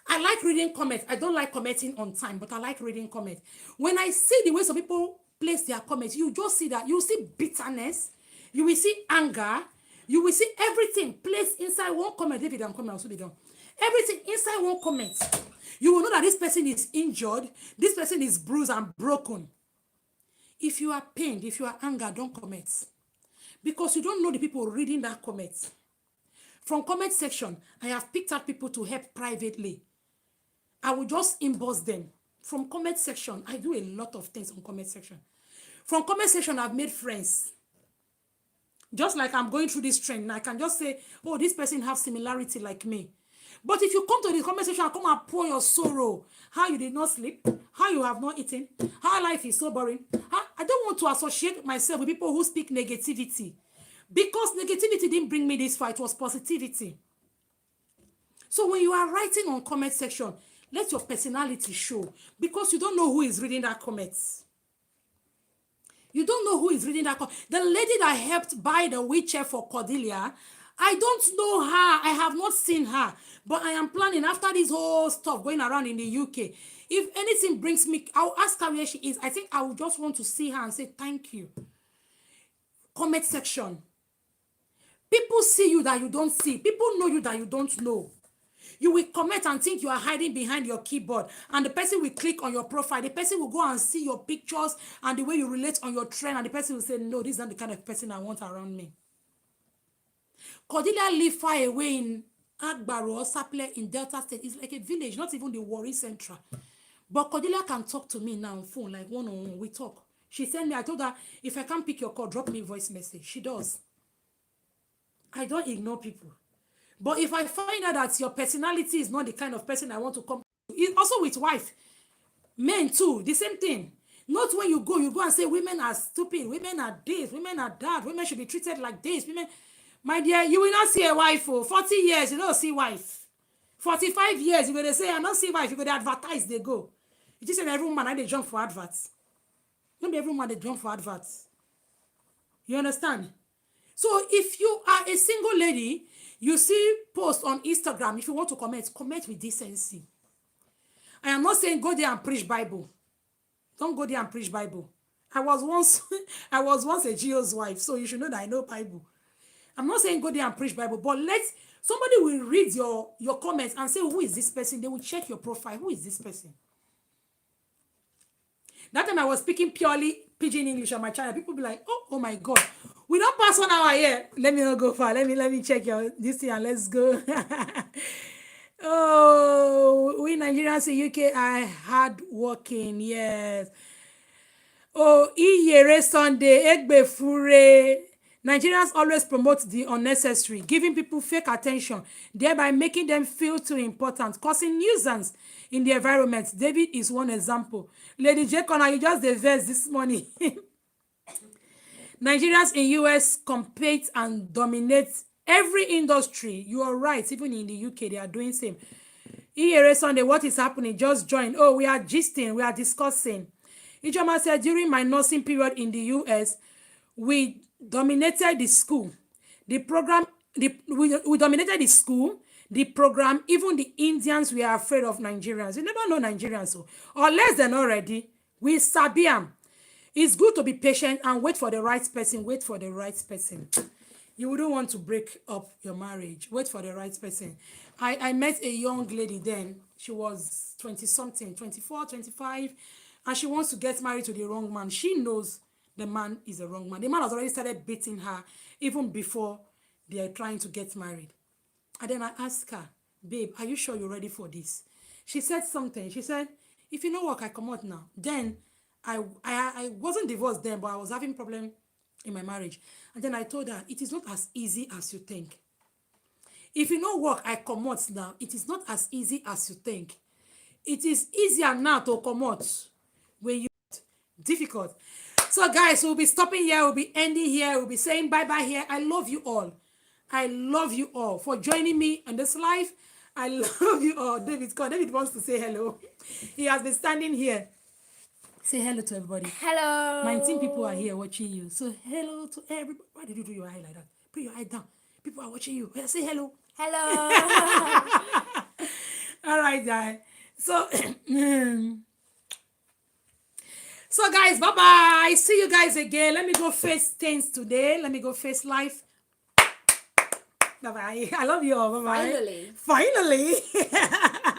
I like reading comments. I don't like commenting on time, but I like reading comments. When I see the way some people place their comments, you just see that. You see bitterness. You will see anger. You will see everything placed inside one comment. David, I'm coming, I'll soon be done. Everything inside one comment. You will know that this person is injured. This person is bruised and broken. If you are pained, if you are angered, don't comment. Because you don't know the people reading that comment. From comment section, I have picked out people to help privately. I will just inbox them. From comment section, I do a lot of things on comment section. From comment section, I've made friends. Just like I'm going through this trend, I can just say, oh, this person has similarity like me. But if you come to the comment section and come and pour your sorrow, how you did not sleep, how you have not eaten, how life is so boring, I don't want to associate myself with people who speak negativity. Because negativity didn't bring me this far, it was positivity. So when you are writing on comment section, let your personality show. Because you don't know who is reading that comment. You don't know who is reading that comment. The lady that helped buy the wheelchair for Cordelia, I don't know her. I have not seen her. But I am planning, after this whole stuff going around in the UK, if anything brings me, I'll ask her where she is. I think I would just want to see her and say thank you. Comment section. People see you that you don't see. People know you that you don't know. You will comment and think you are hiding behind your keyboard. And the person will click on your profile. The person will go and see your pictures and the way you relate on your trend. And the person will say, no, this is not the kind of person I want around me. Cordelia live far away in Agbaro or Saple in Delta State. It's like a village, not even the Warri Central. But Cordelia can talk to me now on phone, like one-on-one. We talk. She sent me, I told her, if I can't pick your call, drop me a voice message. She does. I don't ignore people. But if I find out that your personality is not the kind of person I want to come to, it's also with wife, men too, the same thing. Not when you go and say women are stupid, women are this, women are that, women should be treated like this, women. My dear, you will not see a wife for 40 years, you don't see wife. 45 years, you're going to say, I don't see wife, you're going to advertise, they go. You just say every woman, they jump for adverts. Not every woman, they jump for adverts. You understand? So if you are a single lady, you see posts on Instagram, if you want to comment with decency. I am not saying go there and preach Bible. Don't go there and preach Bible. I was once a Geo's wife, so you should know that I know Bible. I'm not saying go there and preach Bible, but somebody will read your comments and say, who is this person? They will check your profile. Who is this person? That time I was speaking purely pidgin English on my channel. People be like, oh my God. We don't pass 1 hour here. Let me not go far. Let me check this thing and let's go. Oh, we Nigerians in UK are hard working. Yes. Oh, Iyere Sunday, Egbe Fure. Nigerians always promote the unnecessary, giving people fake attention, thereby making them feel too important, causing nuisance in the environment. David is one example. Lady J. Connor, you just the verse this morning. Nigerians in US compete and dominate every industry. You are right. Even in the UK, they are doing same. Iyere Sunday, what is happening? Just join. Oh, we are gisting. We are discussing. Ijoma said, during my nursing period in the US, we dominated the school. The program, we dominated the school, the program. Even the Indians were afraid of Nigerians. You never know Nigerians. So, or less than already, we sabi am. It's good to be patient and wait for the right person. Wait for the right person. You wouldn't want to break up your marriage. Wait for the right person. I met a young lady then. She was 20-something, 24, 25. And she wants to get married to the wrong man. She knows the man is the wrong man. The man has already started beating her even before they are trying to get married. And then I asked her, babe, are you sure you're ready for this? She said something. She said, if you know work, I come out now. Then I wasn't divorced then, but I was having problem in my marriage. And then I told her, it is not as easy as you think. If you know work, I come out now. It is not as easy as you think. It is easier now to come out when you difficult. So guys, we'll be stopping here. We'll be ending here. We'll be saying bye-bye here. I love you all. I love you all for joining me in this life. I love you all. David wants to say hello. He has been standing here. Say hello to everybody. Hello. 19 people are here watching you. So hello to everybody. Why did you do your eye like that? Put your eye down. People are watching you. Yeah, say hello. Hello. All right, guys. So, so guys, bye bye. See you guys again. Let me go face things today. Let me go face life. Bye bye. I love you all. Bye bye. Finally. Finally.